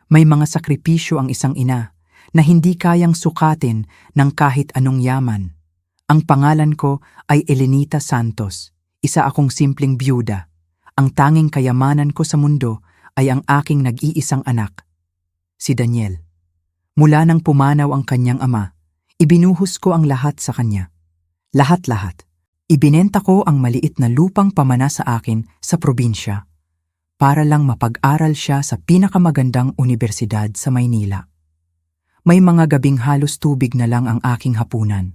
May mga sakripisyo ang isang ina na hindi kayang sukatin ng kahit anong yaman. Ang pangalan ko ay Elenita Santos. Isa akong simpleng byuda. Ang tanging kayamanan ko sa mundo ay ang aking nag-iisang anak, si Daniel. Mula nang pumanaw ang kanyang ama, ibinuhos ko ang lahat sa kanya. Lahat-lahat. Ibinenta ko ang maliit na lupang pamana sa akin sa probinsya para lang mapag-aral siya sa pinakamagandang unibersidad sa Maynila. May mga gabing halos tubig na lang ang aking hapunan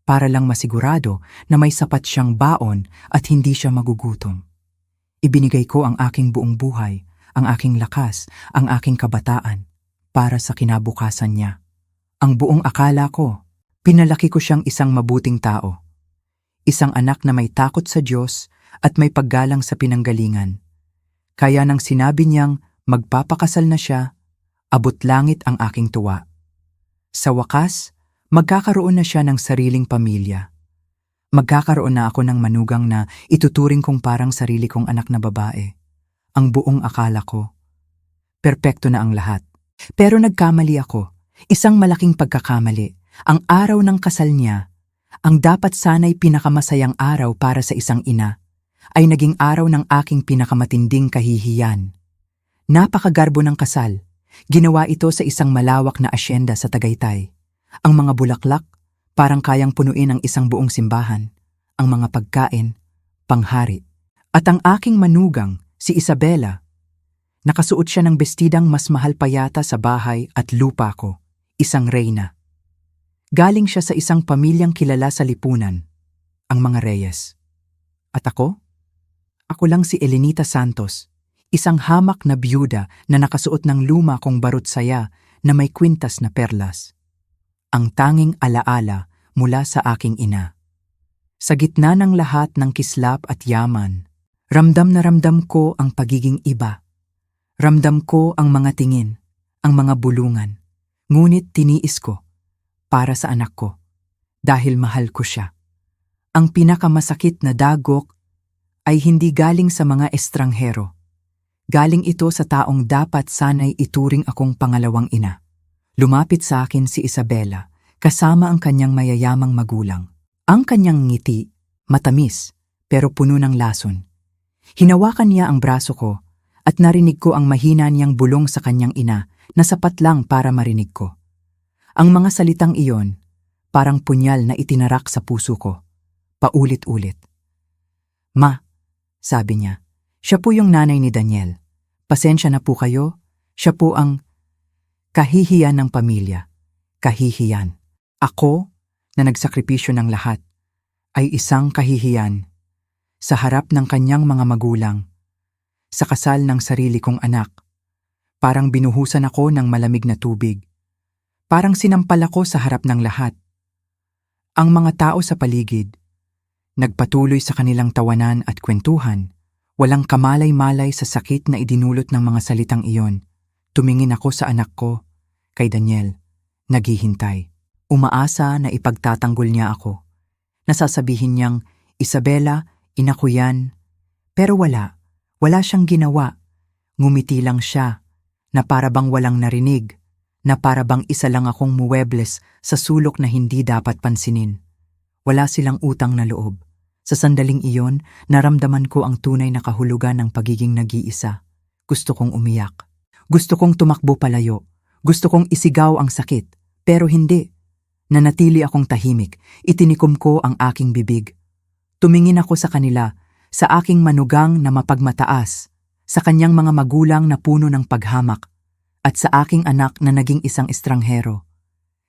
para lang masigurado na may sapat siyang baon at hindi siya magugutom. Ibinigay ko ang aking buong buhay, ang aking lakas, ang aking kabataan para sa kinabukasan niya. Ang buong akala ko, pinalaki ko siyang isang mabuting tao. Isang anak na may takot sa Diyos at may paggalang sa pinanggalingan. Kaya nang sinabi niyang magpapakasal na siya, abot langit ang aking tuwa. Sa wakas, magkakaroon na siya ng sariling pamilya. Magkakaroon na ako ng manugang na ituturing kong parang sarili kong anak na babae. Ang buong akala ko, perpekto na ang lahat. Pero nagkamali ako. Isang malaking pagkakamali. Ang araw ng kasal niya, ang dapat sana'y pinakamasayang araw para sa isang ina, ay naging araw ng aking pinakamatinding kahihiyan. Napakagarbo ng kasal. Ginawa ito sa isang malawak na asyenda sa Tagaytay. Ang mga bulaklak, parang kayang punuin ang isang buong simbahan. Ang mga pagkain, panghari. At ang aking manugang, si Isabela, nakasuot siya ng bestidang mas mahal pa yata sa bahay at lupa ko, isang reyna. Galing siya sa isang pamilyang kilala sa lipunan, ang mga Reyes. At ako? Ako lang si Elenita Santos, isang hamak na byuda na nakasuot ng luma kong barut saya na may kwintas na perlas. Ang tanging alaala mula sa aking ina. Sa gitna ng lahat ng kislap at yaman, ramdam na ramdam ko ang pagiging iba. Ramdam ko ang mga tingin, ang mga bulungan. Ngunit tiniis ko para sa anak ko dahil mahal ko siya. Ang pinakamasakit na dagok ay hindi galing sa mga estranghero. Galing ito sa taong dapat sana'y ituring akong pangalawang ina. Lumapit sa akin si Isabela, kasama ang kanyang mayayamang magulang. Ang kanyang ngiti, matamis, pero puno ng lason. Hinawakan niya ang braso ko at narinig ko ang mahina niyang bulong sa kanyang ina na sapat lang para marinig ko. Ang mga salitang iyon, parang punyal na itinarak sa puso ko, paulit-ulit. "Ma," sabi niya, "siya po yung nanay ni Daniel. Pasensya na po kayo, siya po ang kahihiyan ng pamilya. Kahihiyan. Ako, na nagsakripisyo ng lahat, ay isang kahihiyan sa harap ng kanyang mga magulang, sa kasal ng sarili kong anak. Parang binuhusan ako ng malamig na tubig. Parang sinampal ako sa harap ng lahat. Ang mga tao sa paligid, nagpatuloy sa kanilang tawanan at kwentuhan, walang kamalay-malay sa sakit na idinulot ng mga salitang iyon. Tumingin ako sa anak ko, kay Daniel, naghihintay. Umaasa na ipagtatanggol niya ako. Nasasabihin niyang, "Isabela, ina ko yan." Pero wala siyang ginawa. Ngumiti lang siya, na para bang walang narinig, na para bang isa lang akong muwebles sa sulok na hindi dapat pansinin. Wala silang utang na loob. Sa sandaling iyon, naramdaman ko ang tunay na kahulugan ng pagiging nag-iisa. Gusto kong umiyak. Gusto kong tumakbo palayo. Gusto kong isigaw ang sakit. Pero hindi. Nanatili akong tahimik. Itinikom ko ang aking bibig. Tumingin ako sa kanila, sa aking manugang na mapagmataas, sa kanyang mga magulang na puno ng paghamak, at sa aking anak na naging isang estranghero.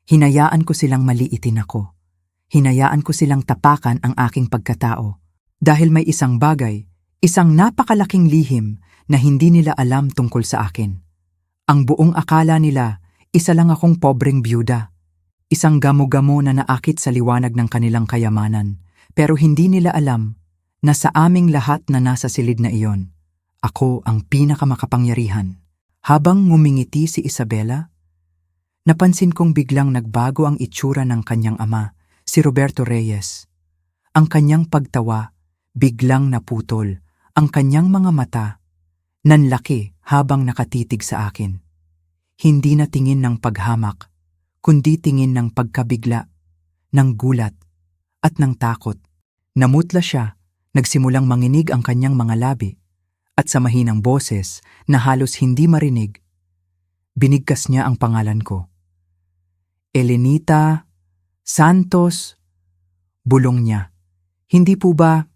Hinayaan ko silang maliitin ako. Hinayaan ko silang tapakan ang aking pagkatao. Dahil may isang bagay, isang napakalaking lihim na hindi nila alam tungkol sa akin. Ang buong akala nila, isa lang akong pobreng byuda. Isang gamo-gamo na naakit sa liwanag ng kanilang kayamanan. Pero hindi nila alam na sa aming lahat na nasa silid na iyon, ako ang pinakamakapangyarihan. Habang ngumingiti si Isabela, napansin kong biglang nagbago ang itsura ng kanyang ama, si Roberto Reyes. Ang kanyang pagtawa, biglang naputol. Ang kanyang mga mata, nanlaki habang nakatitig sa akin. Hindi na tingin ng paghamak, kundi tingin ng pagkabigla, ng gulat, at ng takot. Namutla siya, nagsimulang manginig ang kanyang mga labi, at sa mahinang boses na halos hindi marinig, binigkas niya ang pangalan ko. Elenita Santos, bulong niya. Hindi po ba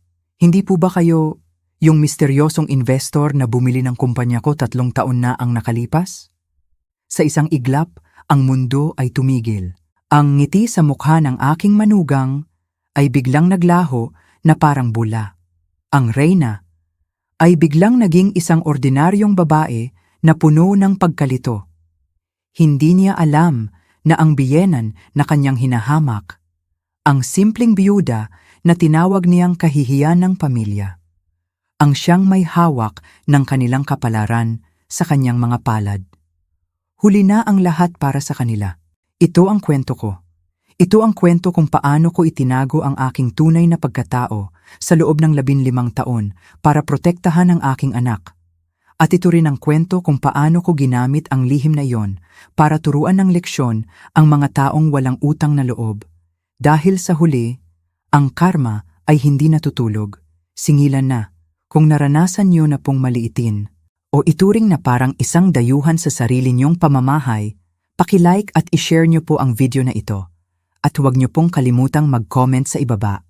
kayo yung misteryosong investor na bumili ng kumpanya ko 3 taon na ang nakalipas? Sa isang iglap, ang mundo ay tumigil. Ang ngiti sa mukha ng aking manugang ay biglang naglaho na parang bula. Ang reyna ay biglang naging isang ordinaryong babae na puno ng pagkalito. Hindi niya alam na ang biyenan na kanyang hinahamak, ang simpleng biyuda na tinawag niyang kahihiyan ng pamilya, ang siyang may hawak ng kanilang kapalaran sa kanyang mga palad. Huli na ang lahat para sa kanila. Ito ang kwento ko. Ito ang kwento kung paano ko itinago ang aking tunay na pagkatao sa loob ng 15 taon para protektahan ang aking anak. At ito rin ang kwento kung paano ko ginamit ang lihim na iyon para turuan ng leksyon ang mga taong walang utang na loob. Dahil sa huli, ang karma ay hindi natutulog. Singilan na. Kung naranasan niyo na pong maliitin o ituring na parang isang dayuhan sa sarili niyong pamamahay, paki-like at i-share niyo po ang video na ito. At huwag niyo pong kalimutang mag-comment sa ibaba.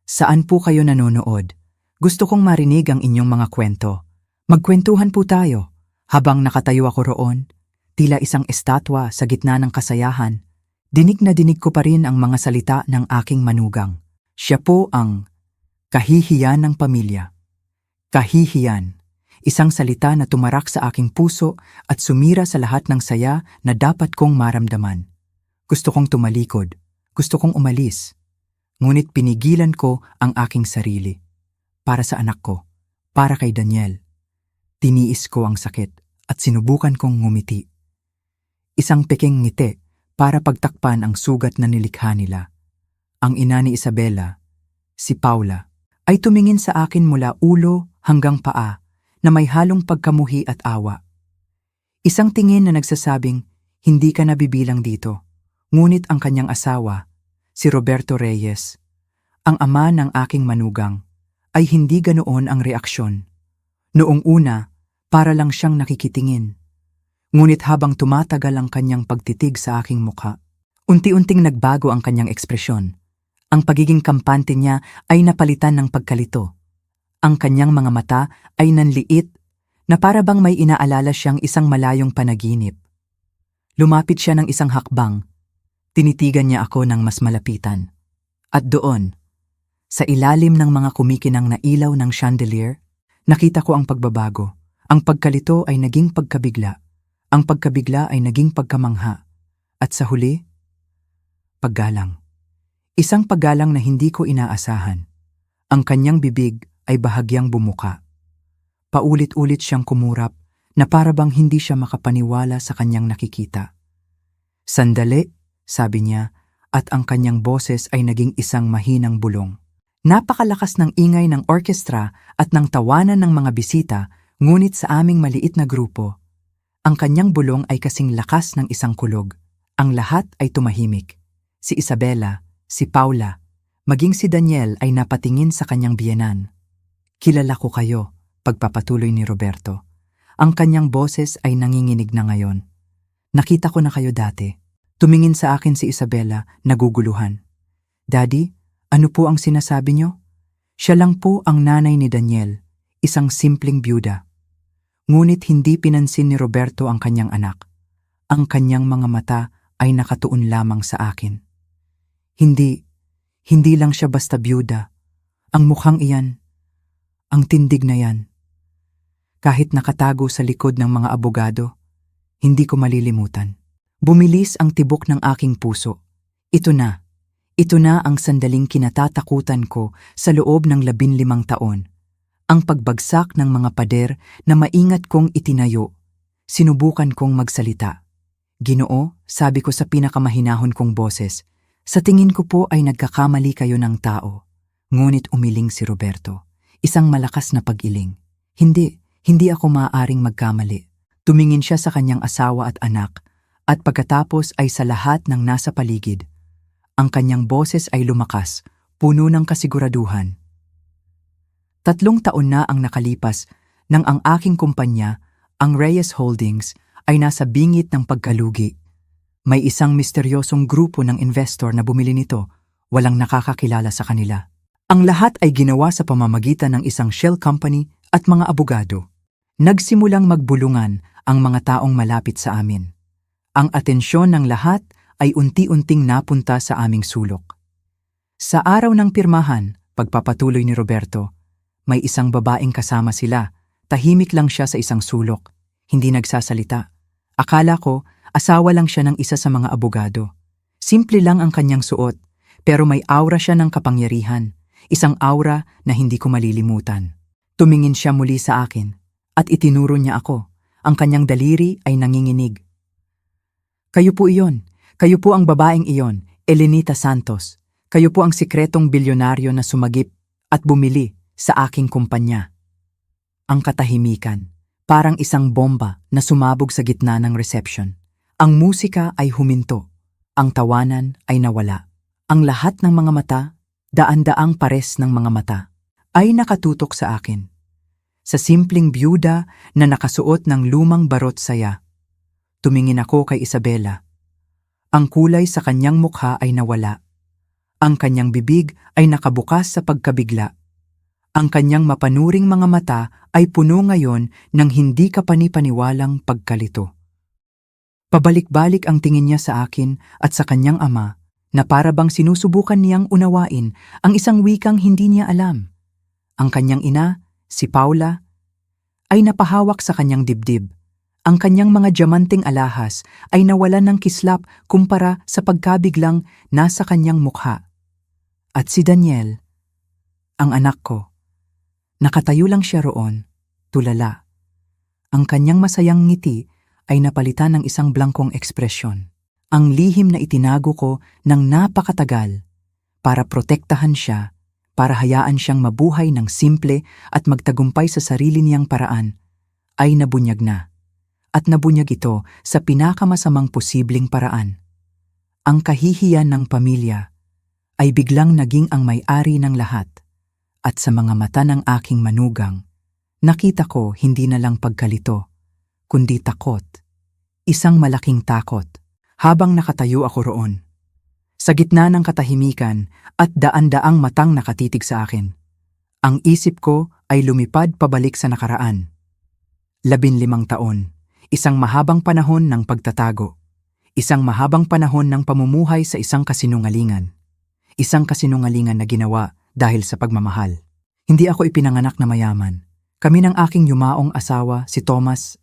Saan po kayo nanonood? Gusto kong marinig ang inyong mga kwento. Magkwentuhan po tayo. Habang nakatayo ako roon, tila isang estatwa sa gitna ng kasayahan, dinig na dinig ko pa rin ang mga salita ng aking manugang. Siya po ang kahihiyan ng pamilya. Kahihiyan. Isang salita na tumarak sa aking puso at sumira sa lahat ng saya na dapat kong maramdaman. Gusto kong tumalikod. Gusto kong umalis. Ngunit pinigilan ko ang aking sarili. Para sa anak ko. Para kay Daniel. Tiniis ko ang sakit at sinubukan kong ngumiti. Isang peking ngiti para pagtakpan ang sugat na nilikha nila. Ang ina ni Isabela, si Paula, ay tumingin sa akin mula ulo hanggang paa na may halong pagkamuhi at awa. Isang tingin na nagsasabing, hindi ka nabibilang dito. Ngunit ang kanyang asawa, si Roberto Reyes, ang ama ng aking manugang, ay hindi ganoon ang reaksyon. Noong una, para lang siyang nakikitingin. Ngunit habang tumatagal ang kanyang pagtitig sa aking mukha, unti-unting nagbago ang kanyang ekspresyon. Ang pagiging kampante niya ay napalitan ng pagkalito. Ang kanyang mga mata ay nanliit na para bang may inaalala siyang isang malayong panaginip. Lumapit siya ng isang hakbang. Tinitigan niya ako ng mas malapitan. At doon, sa ilalim ng mga kumikinang na ilaw ng chandelier, nakita ko ang pagbabago. Ang pagkalito ay naging pagkabigla. Ang pagkabigla ay naging pagkamangha. At sa huli, paggalang. Isang paggalang na hindi ko inaasahan. Ang kanyang bibig ay bahagyang bumuka. Paulit-ulit siyang kumurap na para bang hindi siya makapaniwala sa kanyang nakikita. Sandali, sabi niya, at ang kanyang boses ay naging isang mahinang bulong. Napakalakas ng ingay ng orkestra at ng tawanan ng mga bisita, ngunit sa aming maliit na grupo, ang kanyang bulong ay kasing lakas ng isang kulog. Ang lahat ay tumahimik. Si Isabela, si Paula, maging si Daniel ay napatingin sa kanyang biyenan. Kilala ko kayo, pagpapatuloy ni Roberto. Ang kanyang boses ay nanginginig na ngayon. Nakita ko na kayo dati. Tumingin sa akin si Isabela, naguguluhan. Daddy, ano po ang sinasabi niyo? Siya lang po ang nanay ni Daniel, isang simpleng byuda. Ngunit hindi pinansin ni Roberto ang kanyang anak. Ang kanyang mga mata ay nakatuon lamang sa akin. Hindi lang siya basta byuda. Ang mukhang iyan, ang tindig na yan. Kahit nakatago sa likod ng mga abogado, hindi ko malilimutan. Bumilis ang tibok ng aking puso. Ito na ang sandaling kinatatakutan ko sa loob ng 15 taon. Ang pagbagsak ng mga pader na maingat kong itinayo. Sinubukan kong magsalita. Ginoo, sabi ko sa pinakamahinahon kong boses, sa tingin ko po ay nagkakamali kayo ng tao. Ngunit umiling si Roberto. Isang malakas na pag-iling. Hindi ako maaaring magkamali. Tumingin siya sa kanyang asawa at anak, at pagkatapos ay sa lahat ng nasa paligid. Ang kanyang boses ay lumakas, puno ng kasiguraduhan. 3 taon na ang nakalipas nang ang aking kumpanya, ang Reyes Holdings, ay nasa bingit ng pagkalugi. May isang misteryosong grupo ng investor na bumili nito, walang nakakakilala sa kanila. Ang lahat ay ginawa sa pamamagitan ng isang shell company at mga abogado. Nagsimulang magbulungan ang mga taong malapit sa amin. Ang atensyon ng lahat ay unti-unting napunta sa aming sulok. Sa araw ng pirmahan, pagpapatuloy ni Roberto, may isang babaeng kasama sila. Tahimik lang siya sa isang sulok, hindi nagsasalita. Akala ko, asawa lang siya ng isa sa mga abogado. Simple lang ang kanyang suot, pero may aura siya ng kapangyarihan, isang aura na hindi ko malilimutan. Tumingin siya muli sa akin, at itinuro niya ako. Ang kanyang daliri ay nanginginig. Kayo po iyon. Kayo po ang babaeng iyon, Elenita Santos. Kayo po ang sikretong bilyonaryo na sumagip at bumili sa aking kumpanya. Ang katahimikan, parang isang bomba na sumabog sa gitna ng reception. Ang musika ay huminto. Ang tawanan ay nawala. Ang lahat ng mga mata, daan-daang pares ng mga mata, ay nakatutok sa akin. Sa simpleng byuda na nakasuot ng lumang barot saya. Tumingin ako kay Isabela. Ang kulay sa kanyang mukha ay nawala. Ang kanyang bibig ay nakabukas sa pagkabigla. Ang kanyang mapanuring mga mata ay puno ngayon ng hindi kapanipaniwalang pagkalito. Pabalik-balik ang tingin niya sa akin at sa kanyang ama na para bang sinusubukan niyang unawain ang isang wikang hindi niya alam. Ang kanyang ina, si Paula, ay napahawak sa kanyang dibdib. Ang kanyang mga diamanting alahas ay nawalan ng kislap kumpara sa pagkabiglang nasa kanyang mukha. At si Daniel, ang anak ko, nakatayo lang siya roon, tulala. Ang kanyang masayang ngiti ay napalitan ng isang blangkong ekspresyon. Ang lihim na itinago ko ng napakatagal para protektahan siya, para hayaan siyang mabuhay ng simple at magtagumpay sa sarili niyang paraan, ay nabunyag na. At nabunyag ito sa pinakamasamang posibleng paraan. Ang kahihiyan ng pamilya ay biglang naging ang may-ari ng lahat. At sa mga mata ng aking manugang, nakita ko hindi na lang pagkalito, kundi takot. Isang malaking takot habang nakatayo ako roon. Sa gitna ng katahimikan at daan-daang matang nakatitig sa akin, ang isip ko ay lumipad pabalik sa nakaraan. 15 taon, isang mahabang panahon ng pagtatago, isang mahabang panahon ng pamumuhay sa isang kasinungalingan. Isang kasinungalingan na ginawa dahil sa pagmamahal. Hindi ako ipinanganak na mayaman. Kami ng aking yumaong asawa, si Thomas,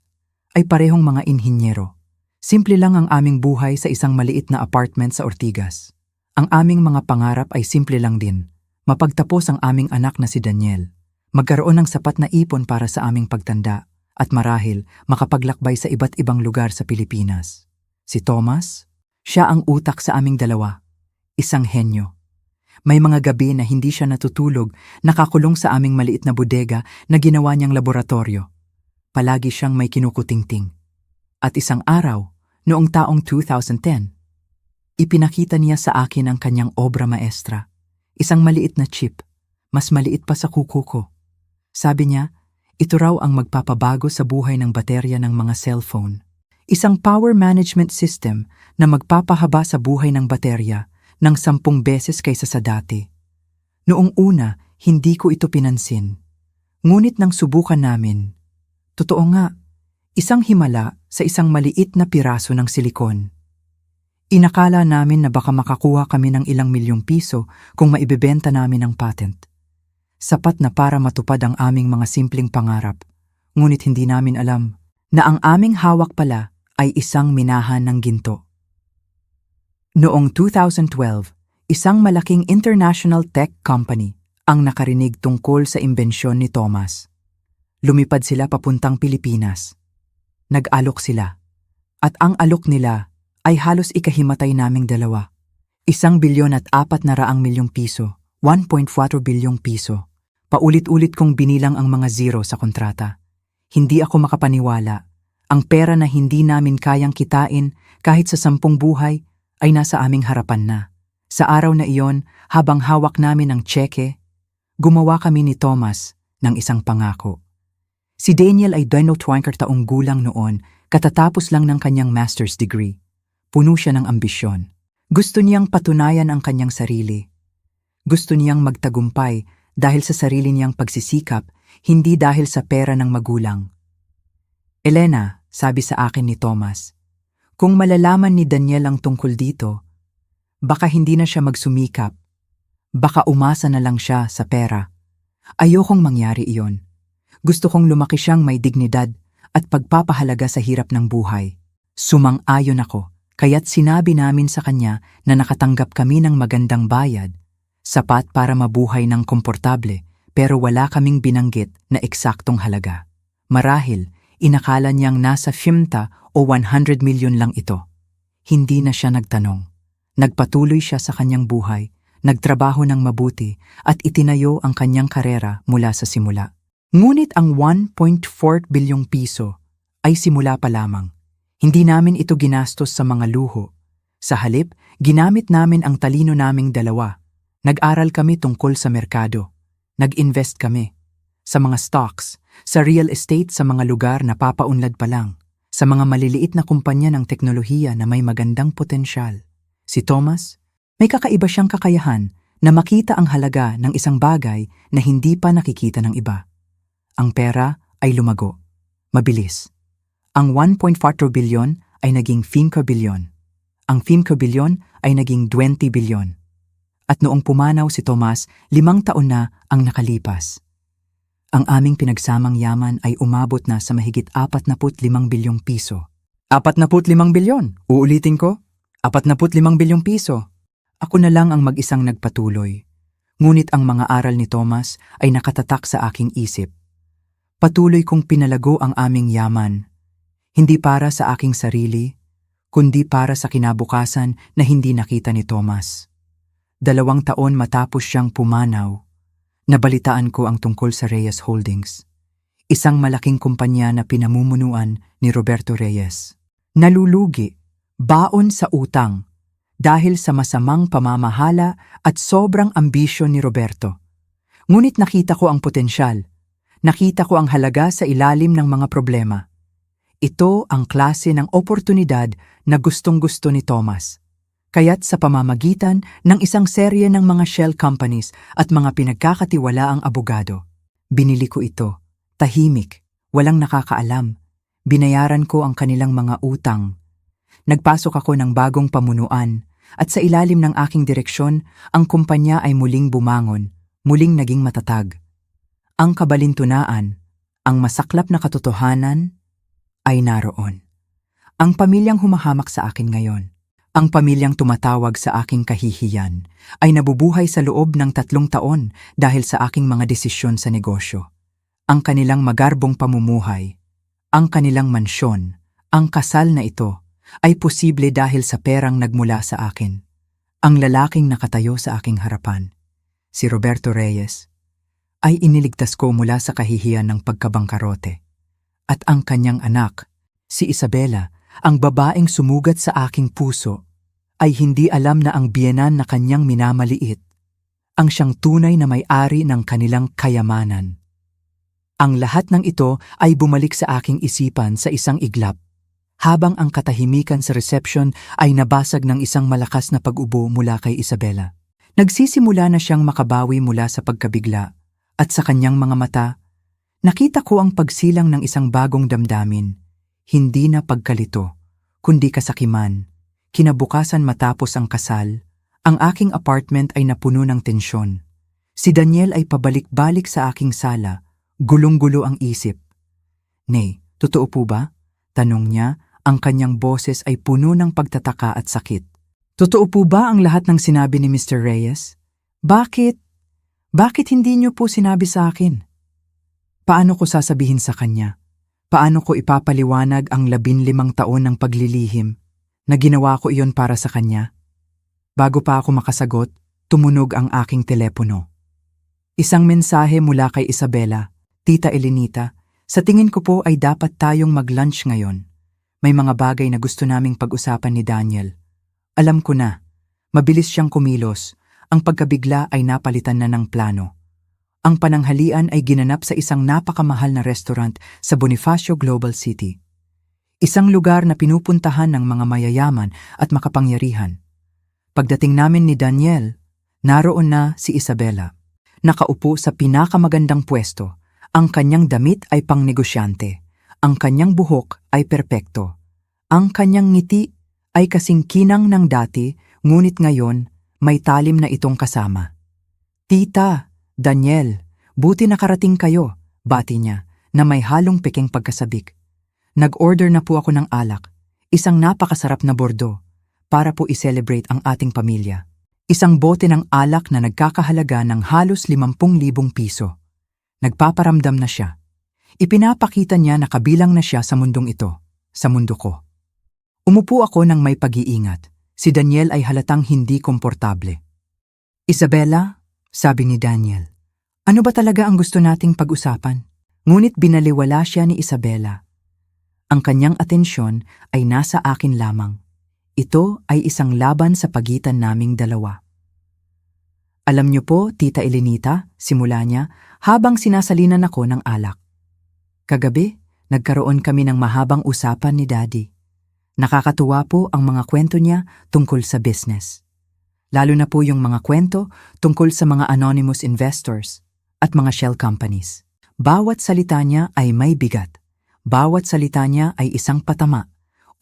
ay parehong mga inhinyero. Simple lang ang aming buhay sa isang maliit na apartment sa Ortigas. Ang aming mga pangarap ay simple lang din. Mapagtapos ang aming anak na si Daniel. Magkaroon ng sapat na ipon para sa aming pagtanda at marahil makapaglakbay sa iba't ibang lugar sa Pilipinas. Si Thomas, siya ang utak sa aming dalawa. Isang henyo. May mga gabi na hindi siya natutulog, nakakulong sa aming maliit na bodega na ginawa niyang laboratorio. Palagi siyang may kinukutingting. At isang araw, noong taong 2010, ipinakita niya sa akin ang kanyang obra maestra. Isang maliit na chip, mas maliit pa sa kuko ko. Sabi niya, ito raw ang magpapabago sa buhay ng baterya ng mga cellphone. Isang power management system na magpapahaba sa buhay ng baterya ng 10 beses kaysa sa dati. Noong una, hindi ko ito pinansin. Ngunit nang subukan namin, totoo nga, isang himala sa isang maliit na piraso ng silikon. Inakala namin na baka makakuha kami ng ilang milyong piso kung maibebenta namin ang patent. Sapat na para matupad ang aming mga simpleng pangarap, ngunit hindi namin alam na ang aming hawak pala ay isang minahan ng ginto. Noong 2012, isang malaking international tech company ang nakarinig tungkol sa imbensyon ni Thomas. Lumipad sila papuntang Pilipinas. Nag-alok sila. At ang alok nila ay halos ikahimatay naming dalawa. 1 bilyon at 400 milyong piso, 1.4 bilyong piso. Paulit-ulit kong binilang ang mga zero sa kontrata. Hindi ako makapaniwala. Ang pera na hindi namin kayang kitain kahit sa 10 buhay ay nasa aming harapan na. Sa araw na iyon, habang hawak namin ang tseke, gumawa kami ni Thomas ng isang pangako. Si Daniel ay 24 taong gulang noon, katatapos lang ng kanyang master's degree. Puno siya ng ambisyon. Gusto niyang patunayan ang kanyang sarili. Gusto niyang magtagumpay dahil sa sarili niyang pagsisikap, hindi dahil sa pera ng magulang. Elena, sabi sa akin ni Thomas, kung malalaman ni Daniel ang tungkol dito, baka hindi na siya magsumikap. Baka umasa na lang siya sa pera. Ayokong mangyari iyon. Gusto kong lumaki siyang may dignidad at pagpapahalaga sa hirap ng buhay. Sumang-ayon ako, kaya't sinabi namin sa kanya na nakatanggap kami ng magandang bayad, sapat para mabuhay ng komportable, pero wala kaming binanggit na eksaktong halaga. Marahil, inakala niyang nasa 50 o 100 milyon lang ito. Hindi na siya nagtanong. Nagpatuloy siya sa kanyang buhay, nagtrabaho ng mabuti at itinayo ang kanyang karera mula sa simula. Ngunit ang 1.4 bilyong piso ay simula pa lamang. Hindi namin ito ginastos sa mga luho. Sa halip, ginamit namin ang talino naming dalawa. Nag-aral kami tungkol sa merkado. Nag-invest kami sa mga stocks, sa real estate sa mga lugar na papaunlad pa lang, sa mga maliliit na kumpanya ng teknolohiya na may magandang potensyal. Si Thomas, may kakaiba siyang kakayahan na makita ang halaga ng isang bagay na hindi pa nakikita ng iba. Ang pera ay lumago. Mabilis. Ang 1.4 bilyon ay naging 5 bilyon. Ang 5 bilyon ay naging 20 bilyon. At noong pumanaw si Thomas, 5 taon na ang nakalipas. Ang aming pinagsamang yaman ay umabot na sa mahigit 45 bilyong piso. 45 bilyon? Uulitin ko? 45 bilyong piso. Ako na lang ang mag-isang nagpatuloy. Ngunit ang mga aral ni Thomas ay nakatatak sa aking isip. Patuloy kong pinalago ang aming yaman. Hindi para sa aking sarili, kundi para sa kinabukasan na hindi nakita ni Thomas. 2 taon matapos siyang pumanaw, nabalitaan ko ang tungkol sa Reyes Holdings, isang malaking kumpanya na pinamumunuan ni Roberto Reyes. Nalulugi, baon sa utang, dahil sa masamang pamamahala at sobrang ambisyon ni Roberto. Ngunit nakita ko ang potensyal, nakita ko ang halaga sa ilalim ng mga problema. Ito ang klase ng oportunidad na gustong-gusto ni Thomas. Kaya't sa pamamagitan ng isang serye ng mga shell companies at mga pinagkakatiwalaang abogado, binili ko ito, tahimik, walang nakakaalam. Binayaran ko ang kanilang mga utang. Nagpasok ako ng bagong pamunuan at sa ilalim ng aking direksyon, ang kumpanya ay muling bumangon, muling naging matatag. Ang kabalintunaan, ang masaklap na katotohanan ay naroon. Ang pamilyang humahamak sa akin ngayon, ang pamilyang tumatawag sa aking kahihiyan, ay nabubuhay sa loob ng 3 taon dahil sa aking mga desisyon sa negosyo. Ang kanilang magarbong pamumuhay, ang kanilang mansyon, ang kasal na ito, ay posible dahil sa perang nagmula sa akin. Ang lalaking nakatayo sa aking harapan, si Roberto Reyes, ay iniligtas ko mula sa kahihiyan ng pagkabangkarote. At ang kanyang anak, si Isabela, ang babaeng sumugat sa aking puso, ay hindi alam na ang biyenan na kanyang minamaliit, ang siyang tunay na may-ari ng kanilang kayamanan. Ang lahat ng ito ay bumalik sa aking isipan sa isang iglap, habang ang katahimikan sa reception ay nabasag ng isang malakas na pag-ubo mula kay Isabela. Nagsisimula na siyang makabawi mula sa pagkabigla, at sa kanyang mga mata, nakita ko ang pagsilang ng isang bagong damdamin, hindi na pagkalito, kundi kasakiman. Kinabukasan matapos ang kasal, ang aking apartment ay napuno ng tensyon. Si Daniel ay pabalik-balik sa aking sala, gulong-gulo ang isip. "Nay, totoo po ba?" tanong niya, ang kanyang boses ay puno ng pagtataka at sakit. "Totoo po ba ang lahat ng sinabi ni Mr. Reyes? Bakit hindi niyo po sinabi sa akin?" Paano ko sasabihin sa kanya? Paano ko ipapaliwanag ang 15 taon ng paglilihim na ginawa ko iyon para sa kanya? Bago pa ako makasagot, tumunog ang aking telepono. Isang mensahe mula kay Isabela, "Tita Elenita, sa tingin ko po ay dapat tayong mag-lunch ngayon." May mga bagay na gusto naming pag-usapan ni Daniel. Alam ko na, mabilis siyang kumilos, ang pagkabigla ay napalitan na ng plano. Ang pananghalian ay ginanap sa isang napakamahal na restaurant sa Bonifacio Global City. Isang lugar na pinupuntahan ng mga mayayaman at makapangyarihan. Pagdating namin ni Daniel, naroon na si Isabela. Nakaupo sa pinakamagandang pwesto. Ang kanyang damit ay pangnegosyante. Ang kanyang buhok ay perpekto. Ang kanyang ngiti ay kasing kinang ng dati, ngunit ngayon may talim na itong kasama. "Tita, Daniel, buti nakarating kayo," bati niya, na may halong pekeng pagkasabik. "Nag-order na po ako ng alak, isang napakasarap na bordo, para po i-celebrate ang ating pamilya. Isang bote ng alak na nagkakahalaga ng halos 50,000 piso. Nagpaparamdam na siya. Ipinapakita niya na kabilang na siya sa mundong ito, sa mundo ko. Umupo ako ng may pag-iingat. Si Daniel ay halatang hindi komportable. "Isabela," sabi ni Daniel, "ano ba talaga ang gusto nating pag-usapan?" Ngunit binaliwala siya ni Isabela. Ang kanyang atensyon ay nasa akin lamang. Ito ay isang laban sa pagitan naming dalawa. "Alam niyo po, Tita Elenita," simula niya habang sinasalinan ako ng alak. "Kagabi, nagkaroon kami ng mahabang usapan ni Daddy. Nakakatuwa po ang mga kwento niya tungkol sa business. Lalo na po yung mga kwento tungkol sa mga anonymous investors at mga shell companies. Bawat salita niya ay may bigat. Bawat salita niya ay isang patama.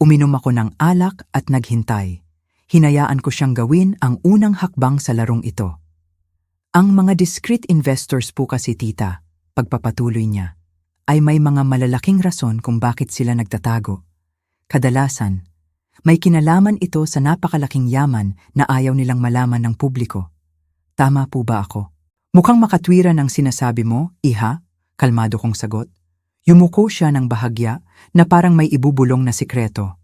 Uminom ako ng alak at naghintay. Hinayaan ko siyang gawin ang unang hakbang sa larong ito. Ang mga discreet investors po kasi, tita," pagpapatuloy niya, "ay may mga malalaking rason kung bakit sila nagtatago. Kadalasan, may kinalaman ito sa napakalaking yaman na ayaw nilang malaman ng publiko. Tama po ba ako?" "Mukhang makatwiran ang sinasabi mo, iha," kalmado kong sagot. Yumuko siya ng bahagya na parang may ibubulong na sikreto.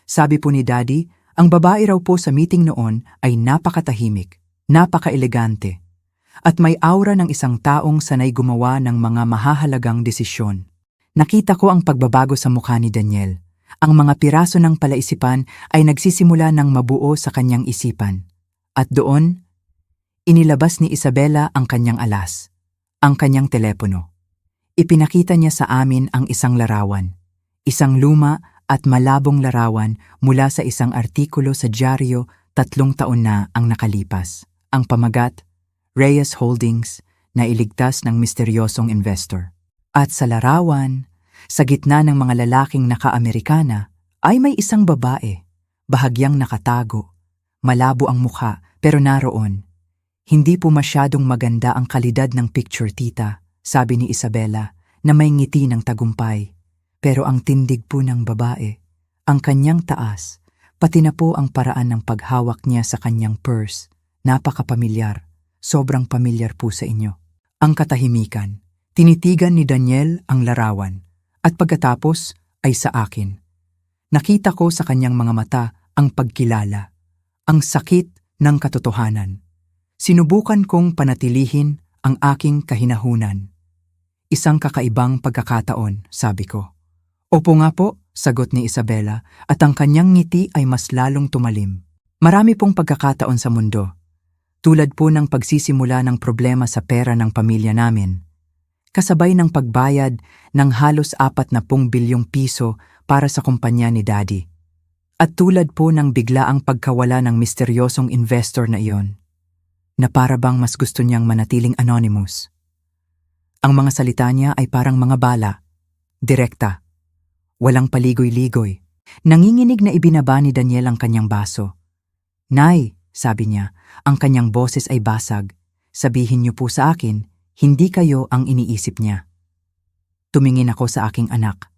"Sabi po ni Daddy, ang babae raw po sa meeting noon ay napakatahimik, napaka-elegante, at may aura ng isang taong sanay gumawa ng mga mahahalagang desisyon." Nakita ko ang pagbabago sa mukha ni Daniel. Ang mga piraso ng palaisipan ay nagsisimula ng mabuo sa kanyang isipan. At doon, inilabas ni Isabela ang kanyang alas, ang kanyang telepono. Ipinakita niya sa amin ang isang larawan, isang luma at malabong larawan mula sa isang artikulo sa dyaryo 3 taon na ang nakalipas. Ang pamagat, Reyes Holdings, na iligtas ng misteryosong investor. At sa larawan, sa gitna ng mga lalaking naka-Amerikana, ay may isang babae, bahagyang nakatago, malabo ang mukha pero naroon. "Hindi po masyadong maganda ang kalidad ng picture, tita," sabi ni Isabela na may ngiti ng tagumpay. Pero ang tindig po ng babae, ang kanyang taas, pati na po ang paraan ng paghawak niya sa kanyang purse, napakapamilyar, sobrang pamilyar po sa inyo. Ang katahimikan, tinitigan ni Daniel ang larawan. At pagkatapos ay sa akin. Nakita ko sa kanyang mga mata ang pagkilala, ang sakit ng katotohanan. Sinubukan kong panatilihin ang aking kahinahunan. "Isang kakaibang pagkakataon," sabi ko. "Opo nga po," sagot ni Isabela, at ang kanyang ngiti ay mas lalong tumalim. "Marami pong pagkakataon sa mundo. Tulad po ng pagsisimula ng problema sa pera ng pamilya namin. Kasabay ng pagbayad ng halos 40 bilyong piso para sa kumpanya ni Daddy. At tulad po ng biglaang pagkawala ng misteryosong investor na iyon, na para bang mas gusto niyang manatiling anonymous. Ang mga salita niya ay parang mga bala, direkta, walang paligoy-ligoy. Nanginginig na ibinaba ni Daniel ang kanyang baso. "Nay," sabi niya, ang kanyang boses ay basag, "sabihin niyo po sa akin, hindi kayo ang iniisip niya." Tumingin ako sa aking anak.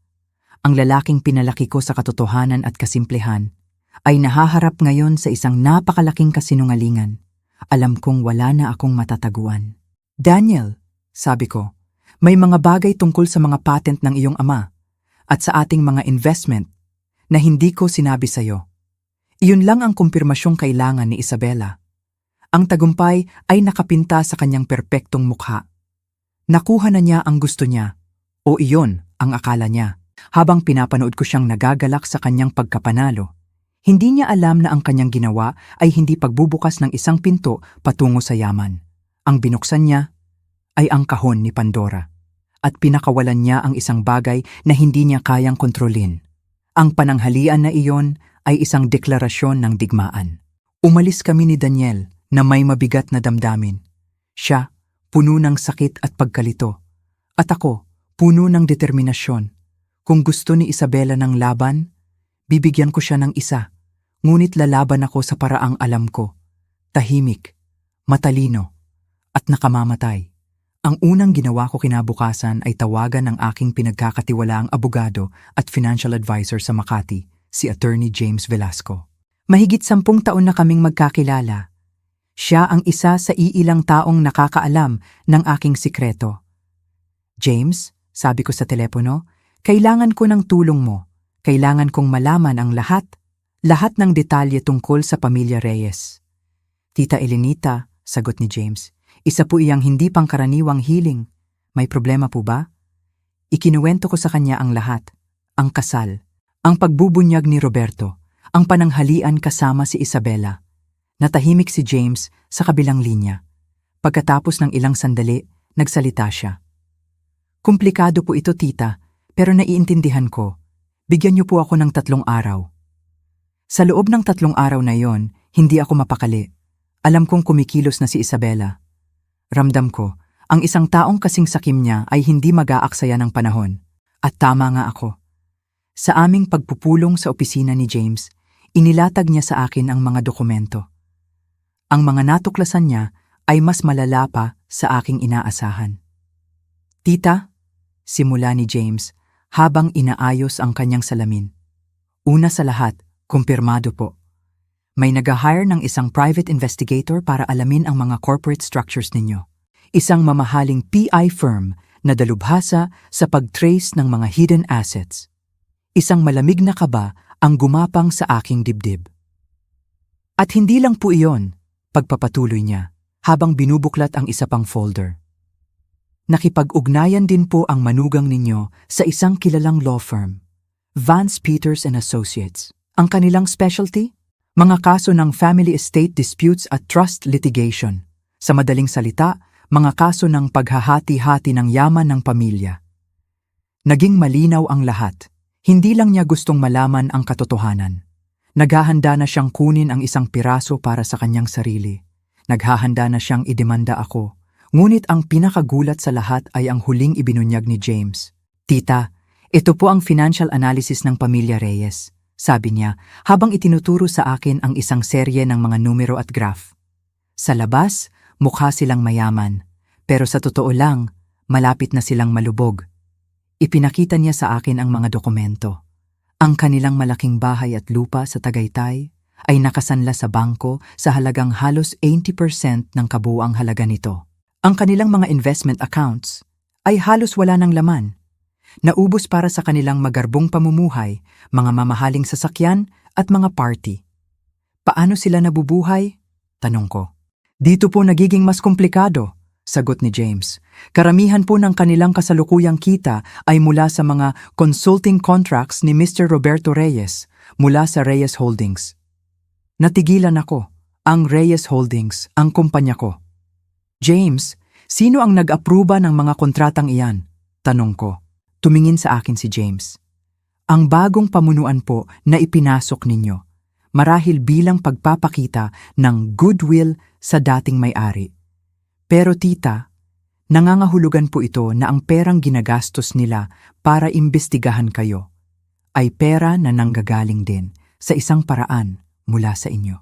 Ang lalaking pinalaki ko sa katotohanan at kasimplehan ay nahaharap ngayon sa isang napakalaking kasinungalingan. Alam kong wala na akong matataguan. "Daniel," sabi ko, "may mga bagay tungkol sa mga patent ng iyong ama at sa ating mga investment na hindi ko sinabi sa'yo. Iyon lang ang kumpirmasyong kailangan ni Isabela." Ang tagumpay ay nakapinta sa kanyang perpektong mukha. Nakuha na niya ang gusto niya, o iyon ang akala niya. Habang pinapanood ko siyang nagagalak sa kanyang pagkapanalo, hindi niya alam na ang kanyang ginawa ay hindi pagbubukas ng isang pinto patungo sa yaman. Ang binuksan niya ay ang kahon ni Pandora. At pinakawalan niya ang isang bagay na hindi niya kayang kontrolin. Ang pananghalian na iyon ay isang deklarasyon ng digmaan. Umalis kami ni Daniel na may mabigat na damdamin. Siya, puno ng sakit at pagkalito. At ako, puno ng determinasyon. Kung gusto ni Isabela ng laban, bibigyan ko siya ng isa. Ngunit lalaban ako sa paraang alam ko. Tahimik, matalino, at nakamamatay. Ang unang ginawa ko kinabukasan ay tawagan ang aking pinagkakatiwalaang abogado at financial advisor sa Makati, si Attorney James Velasco. Mahigit 10 taon na kaming magkakilala. Siya ang isa sa iilang taong nakakaalam ng aking sikreto. James, sabi ko sa telepono, kailangan ko ng tulong mo. Kailangan kong malaman ang lahat ng detalye tungkol sa pamilya Reyes. Tita Elenita, sagot ni James, isa po iyang hindi pangkaraniwang healing. May problema po ba? Ikinuwento ko sa kanya ang lahat. Ang kasal, ang pagbubunyag ni Roberto, ang pananghalian kasama si Isabela. Natahimik si James sa kabilang linya. Pagkatapos ng ilang sandali, nagsalita siya. Komplikado po ito, tita, pero naiintindihan ko. Bigyan niyo po ako ng 3 araw. Sa loob ng 3 araw na yon, hindi ako mapakali. Alam kong kumikilos na si Isabela. Ramdam ko, ang isang taong kasing sakim niya ay hindi mag-aaksaya ng panahon. At tama nga ako. Sa aming pagpupulong sa opisina ni James, inilatag niya sa akin ang mga dokumento. Ang mga natuklasan niya ay mas malala pa sa aking inaasahan. Tita, simula ni James habang inaayos ang kanyang salamin. Una sa lahat, kumpirmado po. May nag-hire ng isang private investigator para alamin ang mga corporate structures ninyo. Isang mamahaling PI firm na dalubhasa sa pag-trace ng mga hidden assets. Isang malamig na kaba ang gumapang sa aking dibdib. At hindi lang po iyon, pagpapatuloy niya, habang binubuklat ang isa pang folder. Nakipag-ugnayan din po ang manugang ninyo sa isang kilalang law firm, Vance Peters and Associates. Ang kanilang specialty? Mga kaso ng family estate disputes at trust litigation. Sa madaling salita, mga kaso ng paghahati-hati ng yaman ng pamilya. Naging malinaw ang lahat. Hindi lang niya gustong malaman ang katotohanan. Naghahanda na siyang kunin ang isang piraso para sa kanyang sarili. Naghahanda na siyang idemanda ako. Ngunit ang pinakagulat sa lahat ay ang huling ibinunyag ni James. Tita, ito po ang financial analysis ng pamilya Reyes. Sabi niya habang itinuturo sa akin ang isang serye ng mga numero at graph. Sa labas, mukha silang mayaman, pero sa totoo lang, malapit na silang malubog. Ipinakita niya sa akin ang mga dokumento. Ang kanilang malaking bahay at lupa sa Tagaytay ay nakasanla sa bangko sa halagang halos 80% ng kabuuang halaga nito. Ang kanilang mga investment accounts ay halos wala ng laman. Naubos para sa kanilang magarbong pamumuhay, mga mamahaling sasakyan at mga party. Paano sila nabubuhay? Tanong ko. Dito po nagiging mas komplikado, sagot ni James. Karamihan po ng kanilang kasalukuyang kita ay mula sa mga consulting contracts ni Mr. Roberto Reyes mula sa Reyes Holdings. Natigilan ako. Ang Reyes Holdings, ang kumpanya ko. James, sino ang nag-apruba ng mga kontratang iyan? Tanong ko. Tumingin sa akin si James. Ang bagong pamunuan po na ipinasok ninyo, marahil bilang pagpapakita ng goodwill sa dating may-ari. Pero tita, nangangahulugan po ito na ang perang ginagastos nila para imbestigahan kayo ay pera na nanggagaling din sa isang paraan mula sa inyo.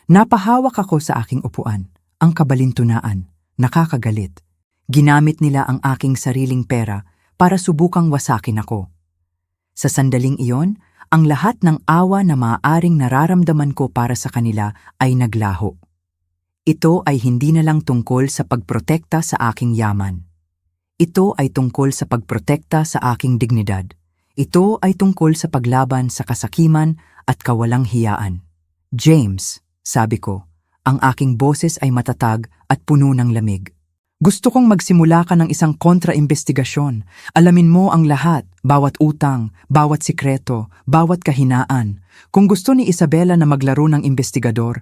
Napahawak ako sa aking upuan, ang kabalintunaan, nakakagalit. Ginamit nila ang aking sariling pera para subukang wasakin ako. Sa sandaling iyon, ang lahat ng awa na maaaring nararamdaman ko para sa kanila ay naglaho. Ito ay hindi na lang tungkol sa pagprotekta sa aking yaman. Ito ay tungkol sa pagprotekta sa aking dignidad. Ito ay tungkol sa paglaban sa kasakiman at kawalang hiyaan. James, sabi ko, ang aking boses ay matatag at puno ng lamig. Gusto kong magsimula ka ng isang kontra-imbestigasyon. Alamin mo ang lahat, bawat utang, bawat sikreto, bawat kahinaan. Kung gusto ni Isabela na maglaro ng investigador,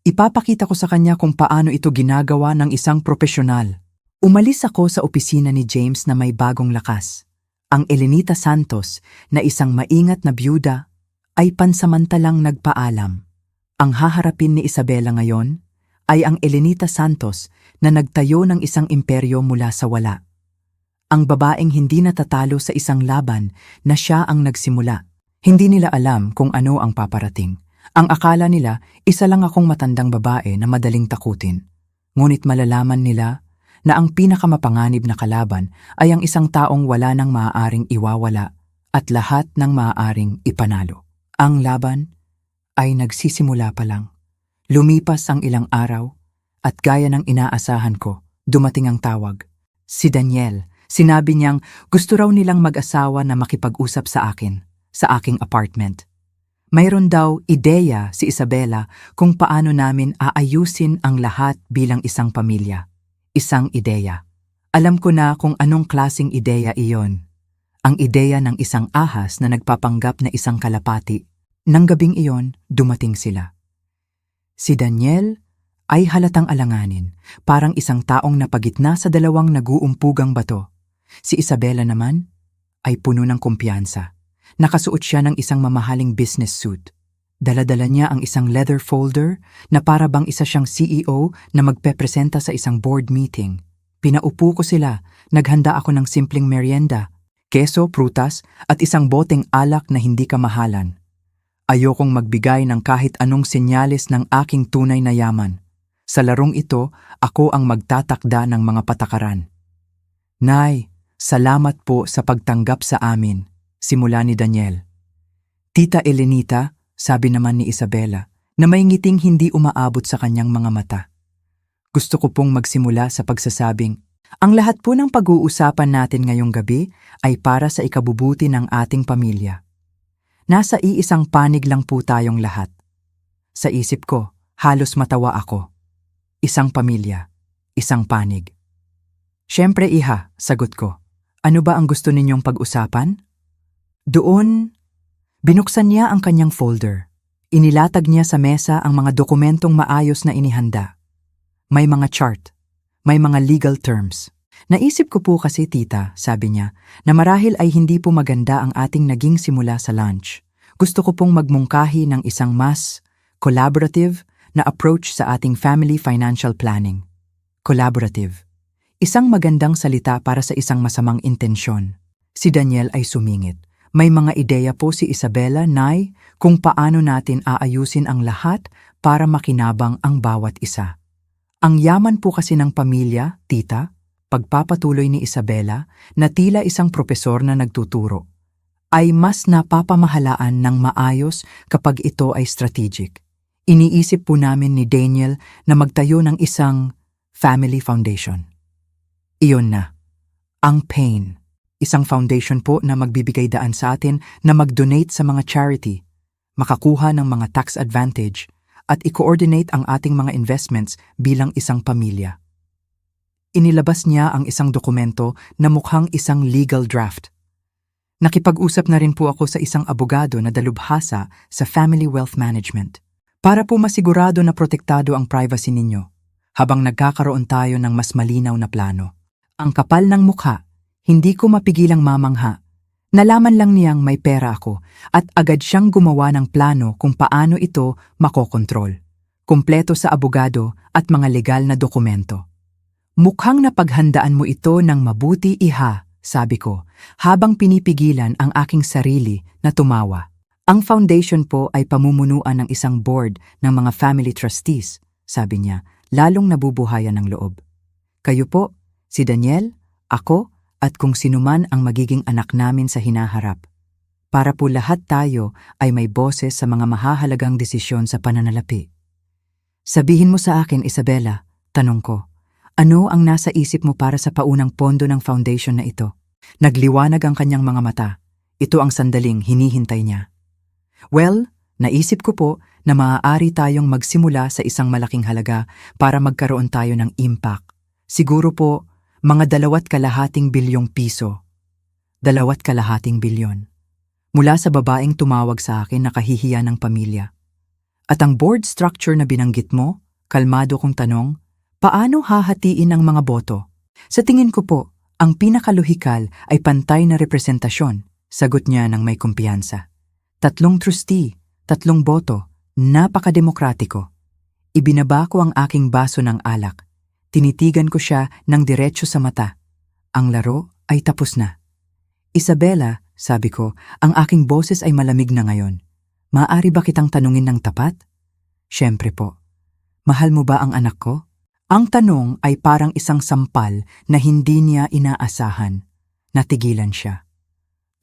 ipapakita ko sa kanya kung paano ito ginagawa ng isang propesyonal. Umalis ako sa opisina ni James na may bagong lakas. Ang Elenita Santos, na isang maingat na byuda, ay pansamantalang nagpaalam. Ang haharapin ni Isabela ngayon ay ang Elenita Santos na nagtayo ng isang imperyo mula sa wala. Ang babaeng hindi natatalo sa isang laban na siya ang nagsimula. Hindi nila alam kung ano ang paparating. Ang akala nila, isa lang akong matandang babae na madaling takutin. Ngunit malalaman nila na ang pinakamapanganib na kalaban ay ang isang taong wala nang maaaring iwawala at lahat ng maaaring ipanalo. Ang laban ay nagsisimula pa lang. Lumipas ang ilang araw at gaya ng inaasahan ko, dumating ang tawag. Si Daniel, sinabi niyang gusto raw nilang mag-asawa na makipag-usap sa akin, sa aking apartment. Mayroon daw ideya si Isabela kung paano namin aayusin ang lahat bilang isang pamilya. Isang ideya. Alam ko na kung anong klasing ideya iyon. Ang ideya ng isang ahas na nagpapanggap na isang kalapati. Nang gabing iyon, dumating sila. Si Daniel ay halatang alanganin, parang isang taong napagitna sa dalawang naguumpugang bato. Si Isabela naman ay puno ng kumpiyansa. Nakasuot siya ng isang mamahaling business suit. Dala-dala niya ang isang leather folder na para bang isa siyang CEO na magpepresenta sa isang board meeting. Pinaupo ko sila, naghanda ako ng simpleng merienda, keso, prutas at isang boteng alak na hindi kamahalan. Ayokong magbigay ng kahit anong senyales ng aking tunay na yaman. Sa larong ito, ako ang magtatakda ng mga patakaran. Nay, salamat po sa pagtanggap sa amin, simula ni Daniel. Tita Elenita, sabi naman ni Isabela, na may ngiting hindi umaabot sa kanyang mga mata. Gusto ko pong magsimula sa pagsasabing, ang lahat po ng pag-uusapan natin ngayong gabi ay para sa ikabubuti ng ating pamilya. Nasa iisang panig lang po tayong lahat. Sa isip ko, halos matawa ako. Isang pamilya, isang panig. Siyempre iha, sagot ko. Ano ba ang gusto ninyong pag-usapan? Doon, binuksan niya ang kanyang folder. Inilatag niya sa mesa ang mga dokumentong maayos na inihanda. May mga chart, may mga legal terms. Naisip ko po kasi tita, sabi niya, na marahil ay hindi po maganda ang ating naging simula sa lunch. Gusto ko pong magmungkahi ng isang mas collaborative na approach sa ating family financial planning. Collaborative. Isang magandang salita para sa isang masamang intensyon. Si Daniel ay sumingit. May mga ideya po si Isabela, Nay, kung paano natin aayusin ang lahat para makinabang ang bawat isa. Ang yaman po kasi ng pamilya, tita, pagpapatuloy ni Isabela na tila isang propesor na nagtuturo, ay mas napapamahalaan ng maayos kapag ito ay strategic. Iniisip po namin ni Daniel na magtayo ng isang family foundation. Iyon na, ang PAIN. Isang foundation po na magbibigay daan sa atin na mag-donate sa mga charity, makakuha ng mga tax advantage, at i-coordinate ang ating mga investments bilang isang pamilya. Inilabas niya ang isang dokumento na mukhang isang legal draft. Nakipag-usap na rin po ako sa isang abogado na dalubhasa sa Family Wealth Management para po masigurado na protektado ang privacy ninyo habang nagkakaroon tayo ng mas malinaw na plano. Ang kapal ng mukha, hindi ko mapigilang mamangha. Nalaman lang niyang may pera ako at agad siyang gumawa ng plano kung paano ito makokontrol. Kumpleto sa abogado at mga legal na dokumento. Mukhang napaghandaan mo ito ng mabuti iha, sabi ko, habang pinipigilan ang aking sarili na tumawa. Ang foundation po ay pamumunuan ng isang board ng mga family trustees, sabi niya, lalong nabubuhayan ng loob. Kayo po, si Daniel, ako, at kung sinuman ang magiging anak namin sa hinaharap. Para po lahat tayo ay may boses sa mga mahahalagang desisyon sa pananalapi. Sabihin mo sa akin, Isabela, tanong ko, ano ang nasa isip mo para sa paunang pondo ng foundation na ito? Nagliwanag ang kanyang mga mata. Ito ang sandaling hinihintay niya. Well, naisip ko po na maaari tayong magsimula sa isang malaking halaga para magkaroon tayo ng impact Siguro po, mga 2.5 bilyong piso. 2.5 bilyon. Mula sa babaeng tumawag sa akin na kahihiya ng pamilya. At ang board structure na binanggit mo, kalmado kong tanong, paano hahatiin ang mga boto? Sa tingin ko po, ang pinakalohikal ay pantay na representasyon, sagot niya ng may kumpiyansa. 3 trustee, 3 boto, napakademokratiko. Ibinaba ko ang aking baso ng alak. Tinitigan ko siya ng diretso sa mata. Ang laro ay tapos na. Isabela, sabi ko, ang aking boses ay malamig na ngayon. Maaari ba kitang tanungin ng tapat? Siyempre po. Mahal mo ba ang anak ko? Ang tanong ay parang isang sampal na hindi niya inaasahan. Natigilan siya.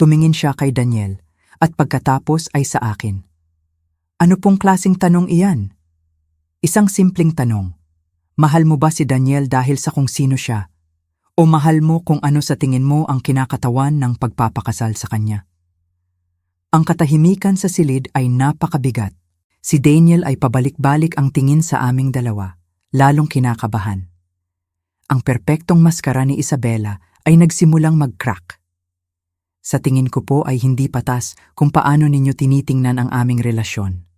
Tumingin siya kay Daniel at pagkatapos ay sa akin. Ano pong klaseng tanong iyan? Isang simpleng tanong. Mahal mo ba si Daniel dahil sa kung sino siya? O mahal mo kung ano sa tingin mo ang kinakatawan ng pagpapakasal sa kanya? Ang katahimikan sa silid ay napakabigat. Si Daniel ay pabalik-balik ang tingin sa aming dalawa, lalong kinakabahan. Ang perpektong maskara ni Isabela ay nagsimulang mag-crack. Sa tingin ko po ay hindi patas kung paano ninyo tinitingnan ang aming relasyon.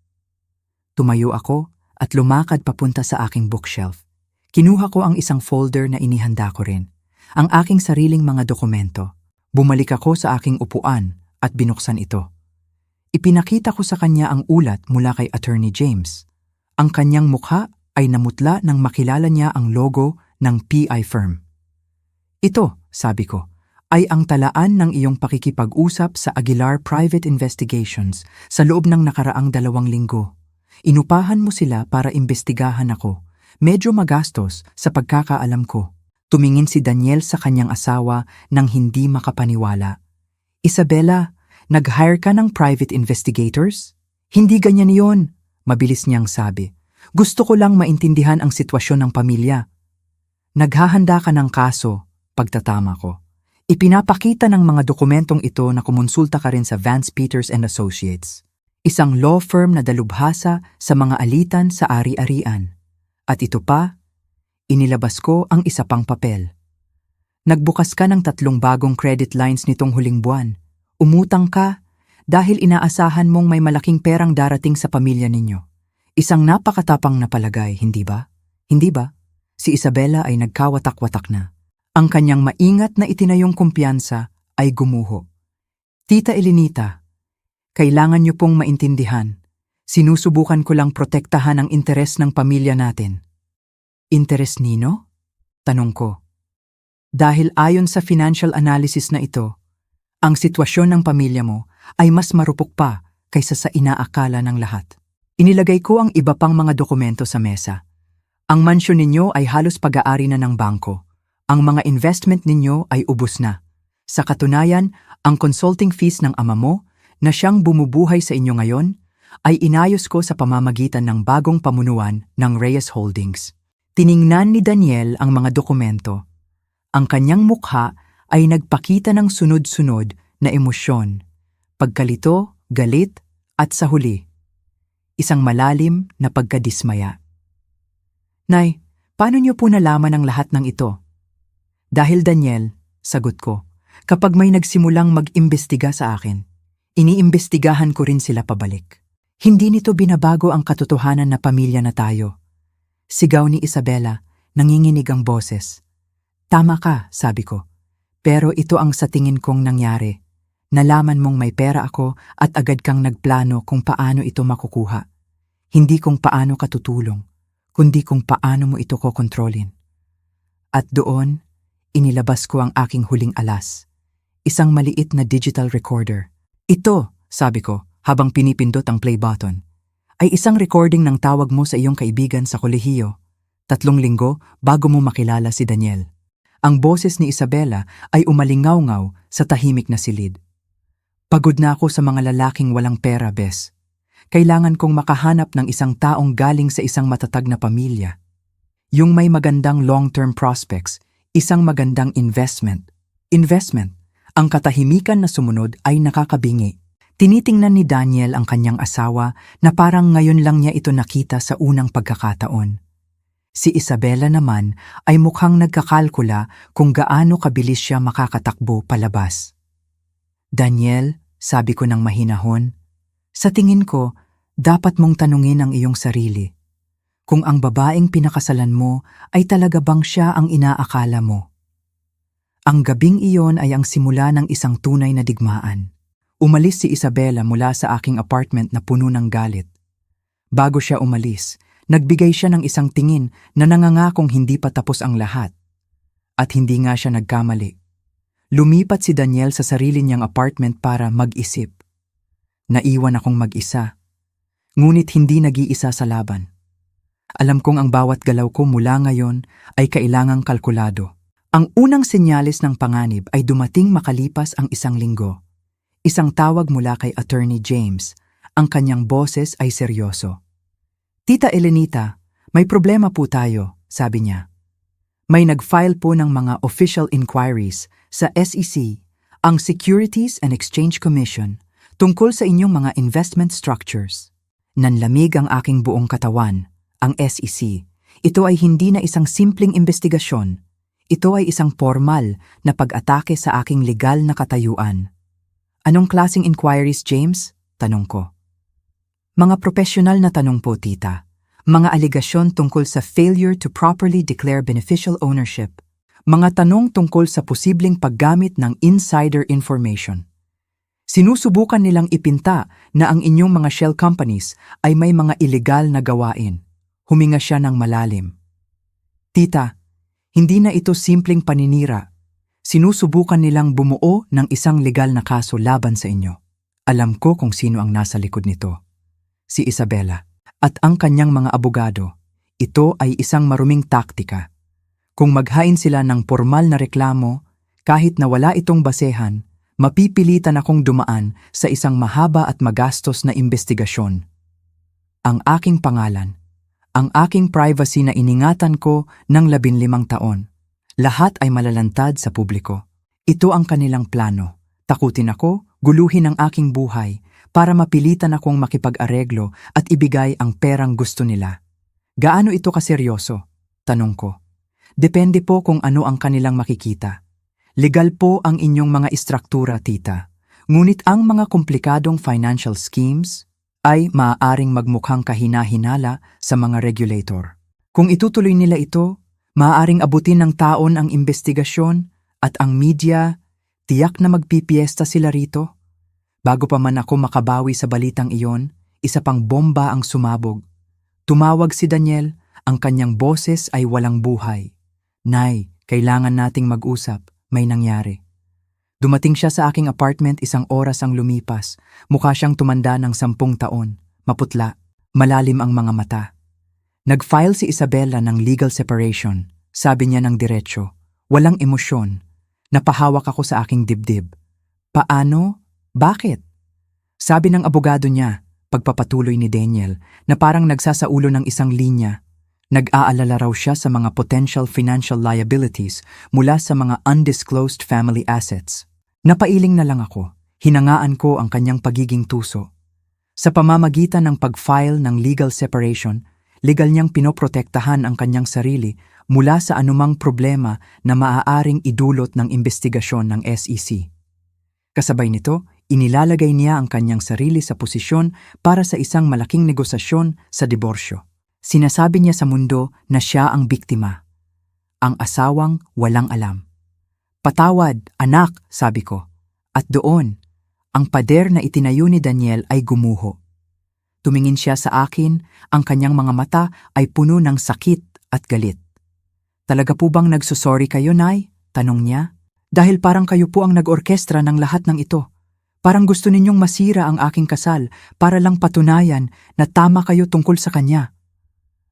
Tumayo ako at lumakad papunta sa aking bookshelf. Kinuha ko ang isang folder na inihanda ko rin, ang aking sariling mga dokumento. Bumalik ako sa aking upuan at binuksan ito. Ipinakita ko sa kanya ang ulat mula kay Attorney James. Ang kanyang mukha ay namutla nang makilala niya ang logo ng PI firm. Ito, sabi ko, ay ang talaan ng iyong pakikipag-usap sa Aguilar Private Investigations sa loob ng nakaraang 2 linggo. Inupahan mo sila para imbestigahan ako. Medyo magastos sa pagkakaalam ko. Tumingin si Daniel sa kanyang asawa nang hindi makapaniwala. Isabela, nag-hire ka ng private investigators? Hindi ganyan yon, mabilis niyang sabi. Gusto ko lang maintindihan ang sitwasyon ng pamilya. Naghahanda ka ng kaso, pagtatama ko. Ipinapakita ng mga dokumentong ito na kumonsulta ka rin sa Vance Peters and Associates, isang law firm na dalubhasa sa mga alitan sa ari-arian. At ito pa, inilabas ko ang isa pang papel. Nagbukas ka ng 3 bagong credit lines nitong huling buwan. Umutang ka dahil inaasahan mong may malaking perang darating sa pamilya ninyo. Isang napakatapang na palagay, hindi ba? Hindi ba? Si Isabela ay nagkawatak-watak na. Ang kanyang maingat na itinayong kumpiyansa ay gumuho. Tita Elenita, kailangan niyo pong maintindihan. Sinusubukan ko lang protektahan ang interes ng pamilya natin. Interes nino? Tanong ko. Dahil ayon sa financial analysis na ito, ang sitwasyon ng pamilya mo ay mas marupok pa kaysa sa inaakala ng lahat. Inilagay ko ang iba pang mga dokumento sa mesa. Ang mansyon ninyo ay halos pag-aari na ng bangko. Ang mga investment ninyo ay ubos na. Sa katunayan, ang consulting fees ng ama mo na siyang bumubuhay sa inyo ngayon ay inayos ko sa pamamagitan ng bagong pamunuan ng Reyes Holdings. Tiningnan ni Daniel ang mga dokumento. Ang kanyang mukha ay nagpakita ng sunod-sunod na emosyon, pagkalito, galit, at sa huli, isang malalim na pagkadismaya. Nay, paano niyo po nalaman ang lahat ng ito? Dahil Daniel, sagot ko, kapag may nagsimulang mag-imbestiga sa akin, iniimbestigahan ko rin sila pabalik. Hindi nito binabago ang katotohanan na pamilya na tayo. Sigaw ni Isabela, nanginginig ang boses. Tama ka, sabi ko. Pero ito ang sa tingin kong nangyari. Nalaman mong may pera ako at agad kang nagplano kung paano ito makukuha. Hindi kung paano ka tutulong, kundi kung paano mo ito kokontrolin. At doon, inilabas ko ang aking huling alas. Isang maliit na digital recorder. Ito, sabi ko, habang pinipindot ang play button, ay isang recording ng tawag mo sa iyong kaibigan sa kolehiyo, 3 linggo bago mo makilala si Daniel. Ang boses ni Isabela ay umalingaw-ngaw sa tahimik na silid. Pagod na ako sa mga lalaking walang pera, Bes. Kailangan kong makahanap ng isang taong galing sa isang matatag na pamilya. Yung may magandang long-term prospects, isang magandang investment. Investment. Ang katahimikan na sumunod ay nakakabingi. Tinitingnan ni Daniel ang kanyang asawa na parang ngayon lang niya ito nakita sa unang pagkakataon. Si Isabela naman ay mukhang nagkakalkula kung gaano kabilis siya makakatakbo palabas. Daniel, sabi ko ng mahinahon, sa tingin ko, dapat mong tanungin ang iyong sarili. Kung ang babaeng pinakasalan mo ay talaga bang siya ang inaakala mo. Ang gabing iyon ay ang simula ng isang tunay na digmaan. Umalis si Isabela mula sa aking apartment na puno ng galit. Bago siya umalis, nagbigay siya ng isang tingin na nangangakong hindi pa tapos ang lahat. At hindi nga siya nagkamali. Lumipat si Daniel sa sarili niyang apartment para mag-isip. Naiwan akong mag-isa. Ngunit hindi nag-iisa sa laban. Alam kong ang bawat galaw ko mula ngayon ay kailangang kalkulado. Ang unang senyales ng panganib ay dumating makalipas ang isang linggo. Isang tawag mula kay Attorney James. Ang kanyang boses ay seryoso. Tita Elenita, may problema po tayo, sabi niya. May nag-file po ng mga official inquiries sa SEC, ang Securities and Exchange Commission, tungkol sa inyong mga investment structures. Nanlamig ang aking buong katawan, ang SEC. Ito ay hindi na isang simpleng investigasyon. Ito ay isang formal na pag-atake sa aking legal na katayuan. Anong klaseng inquiries, James? Tanong ko. Mga profesional na tanong po, tita. Mga aligasyon tungkol sa failure to properly declare beneficial ownership. Mga tanong tungkol sa posibleng paggamit ng insider information. Sinusubukan nilang ipinta na ang inyong mga shell companies ay may mga illegal na gawain. Huminga siya ng malalim. Tita, hindi na ito simpleng paninira. Sinusubukan nilang bumuo ng isang legal na kaso laban sa inyo. Alam ko kung sino ang nasa likod nito. Si Isabela at ang kanyang mga abogado. Ito ay isang maruming taktika. Kung maghain sila ng formal na reklamo, kahit na wala itong basehan, mapipilitan akong dumaan sa isang mahaba at magastos na investigasyon. Ang aking pangalan, ang aking privacy na iningatan ko ng 15 taon, lahat ay malalantad sa publiko. Ito ang kanilang plano. Takutin ako, guluhin ang aking buhay, para mapilitan akong makipag-areglo at ibigay ang perang gusto nila. Gaano ito kaseryoso? Tanong ko. Depende po kung ano ang kanilang makikita. Legal po ang inyong mga istruktura, tita. Ngunit ang mga komplikadong financial schemes ay maaaring magmukhang kahina-hinala sa mga regulator. Kung itutuloy nila ito, maaaring abutin ng taon ang investigasyon at ang media, tiyak na magpipiesta sila rito. Bago pa man ako makabawi sa balitang iyon, isa pang bomba ang sumabog. Tumawag si Daniel, ang kanyang boses ay walang buhay. Nay, kailangan nating mag-usap, may nangyari. Dumating siya sa aking apartment 1 oras ang lumipas. Mukha siyang tumanda ng 10 taon, maputla, malalim ang mga mata. Nag-file si Isabela ng legal separation, sabi niya ng diretsyo. Walang emosyon. Napahawak ako sa aking dibdib. Paano? Bakit? Sabi ng abogado niya, pagpapatuloy ni Daniel, na parang nagsasaulo ng isang linya. Nag-aalala raw siya sa mga potential financial liabilities mula sa mga undisclosed family assets. Napailing na lang ako. Hinangaan ko ang kanyang pagiging tuso. Sa pamamagitan ng pag-file ng legal separation, legal niyang pinoprotektahan ang kanyang sarili mula sa anumang problema na maaaring idulot ng investigasyon ng SEC. Kasabay nito, inilalagay niya ang kanyang sarili sa posisyon para sa isang malaking negosasyon sa diborsyo. Sinasabi niya sa mundo na siya ang biktima. Ang asawang walang alam. Patawad, anak, sabi ko. At doon, ang pader na itinayo ni Daniel ay gumuho. Tumingin siya sa akin, ang kanyang mga mata ay puno ng sakit at galit. Talaga po bang nagsusorry kayo, Nay? Tanong niya. Dahil parang kayo po ang nag-orkestra ng lahat ng ito. Parang gusto ninyong masira ang aking kasal para lang patunayan na tama kayo tungkol sa kanya.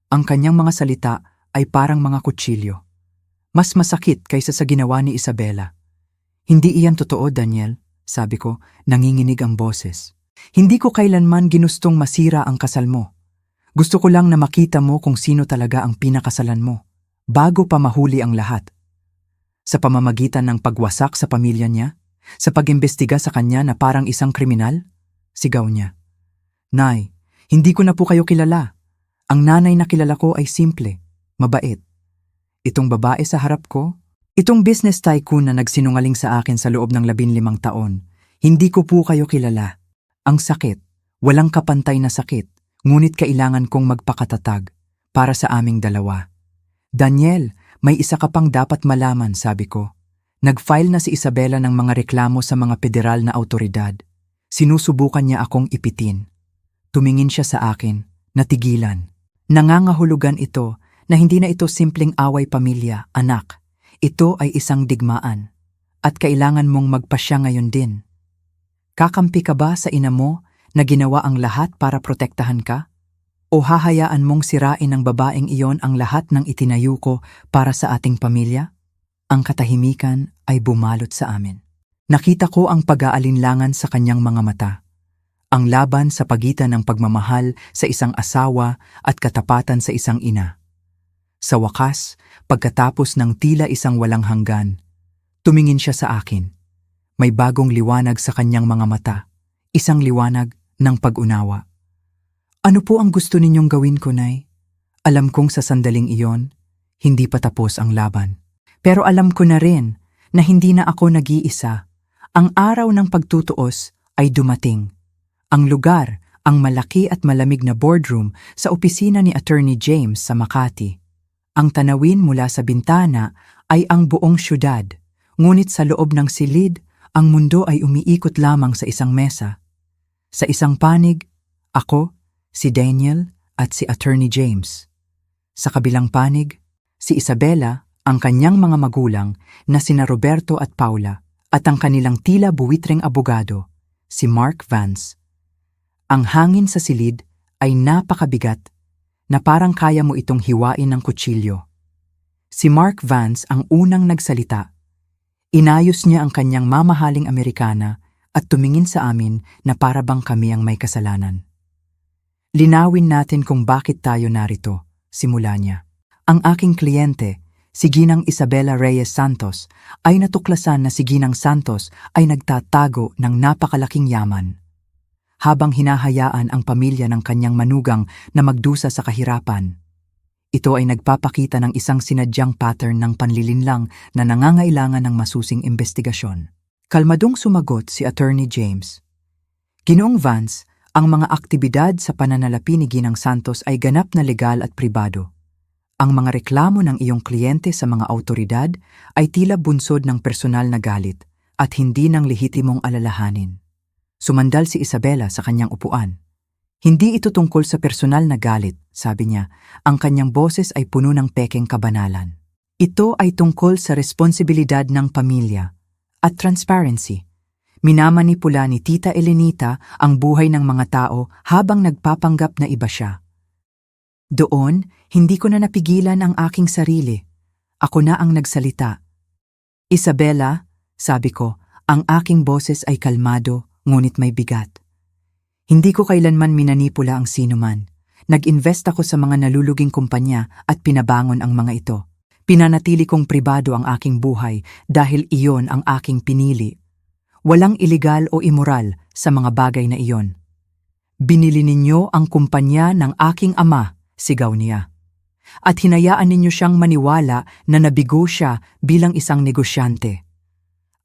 Ang kanyang mga salita ay parang mga kutsilyo. Mas masakit kaysa sa ginawa ni Isabela. Hindi iyan totoo, Daniel, sabi ko, nanginginig ang boses. Hindi ko kailanman ginustong masira ang kasal mo. Gusto ko lang na makita mo kung sino talaga ang pinakasalan mo, bago pa mahuli ang lahat. Sa pamamagitan ng pagwasak sa pamilya niya, sa pag-imbestiga sa kanya na parang isang kriminal, sigaw niya. Nay, hindi ko na po kayo kilala. Ang nanay na kilala ko ay simple, mabait. Itong babae sa harap ko, itong business tycoon na nagsinungaling sa akin sa loob ng 15 taon, hindi ko po kayo kilala. Ang sakit, walang kapantay na sakit, ngunit kailangan kong magpakatatag para sa aming dalawa. Daniel, may isa ka pang dapat malaman, sabi ko. Nag-file na si Isabela ng mga reklamo sa mga federal na awtoridad. Sinusubukan niya akong ipitin. Tumingin siya sa akin, natigilan. Nangangahulugan ito na hindi na ito simpleng away pamilya, anak. Ito ay isang digmaan. At kailangan mong magpasya ngayon din. Kakampi ka ba sa ina mo na ginawa ang lahat para protektahan ka? O hahayaan mong sirain ng babaeng iyon ang lahat ng itinayo ko para sa ating pamilya? Ang katahimikan ay bumalot sa amin. Nakita ko ang pag-aalinlangan sa kanyang mga mata. Ang laban sa pagitan ng pagmamahal sa isang asawa at katapatan sa isang ina. Sa wakas, pagkatapos ng tila isang walang hanggan, tumingin siya sa akin. May bagong liwanag sa kanyang mga mata, isang liwanag ng pag-unawa. Ano po ang gusto ninyong gawin ko, Nay? Alam kong sa sandaling iyon, hindi pa tapos ang laban. Pero alam ko na rin na hindi na ako nag-iisa. Ang araw ng pagtutuos ay dumating. Ang lugar, ang malaki at malamig na boardroom sa opisina ni Attorney James sa Makati. Ang tanawin mula sa bintana ay ang buong syudad, ngunit sa loob ng silid, ang mundo ay umiikot lamang sa isang mesa. Sa isang panig, ako, si Daniel at si Attorney James. Sa kabilang panig, si Isabela, ang kanyang mga magulang na sina Roberto at Paula at ang kanilang tila buwitreng abogado, si Mark Vance. Ang hangin sa silid ay napakabigat na parang kaya mo itong hiwain ng kutsilyo. Si Mark Vance ang unang nagsalita. Inayos niya ang kanyang mamahaling Amerikana at tumingin sa amin na para bang kami ang may kasalanan. Linawin natin kung bakit tayo narito, simula niya. Ang aking kliyente, si Ginang Isabela Reyes Santos, ay natuklasan na si Ginang Santos ay nagtatago ng napakalaking yaman. Habang hinahayaan ang pamilya ng kanyang manugang na magdusa sa kahirapan, ito ay nagpapakita ng isang sinadyang pattern ng panlilinlang na nangangailangan ng masusing investigasyon. Kalmadong sumagot si Attorney James. Ginoong Vance, ang mga aktibidad sa pananalapi ni Ginang Santos ay ganap na legal at pribado. Ang mga reklamo ng iyong kliyente sa mga awtoridad ay tila bunsod ng personal na galit at hindi ng lehitimong alalahanin. Sumandal si Isabela sa kanyang upuan. Hindi ito tungkol sa personal na galit, sabi niya. Ang kanyang boses ay puno ng pekeng kabanalan. Ito ay tungkol sa responsibilidad ng pamilya at transparency. Minamanipula ni Tita Elenita ang buhay ng mga tao habang nagpapanggap na iba siya. Doon, hindi ko na napigilan ang aking sarili. Ako na ang nagsalita. Isabela, sabi ko, ang aking boses ay kalmado, ngunit may bigat. Hindi ko kailanman minanipula ang sinuman. Nag-invest ako sa mga naluluging kumpanya at pinabangon ang mga ito. Pinanatili kong pribado ang aking buhay dahil iyon ang aking pinili. Walang iligal o immoral sa mga bagay na iyon. Binili ninyo ang kumpanya ng aking ama, sigaw niya. At hinayaan ninyo siyang maniwala na nabigo siya bilang isang negosyante.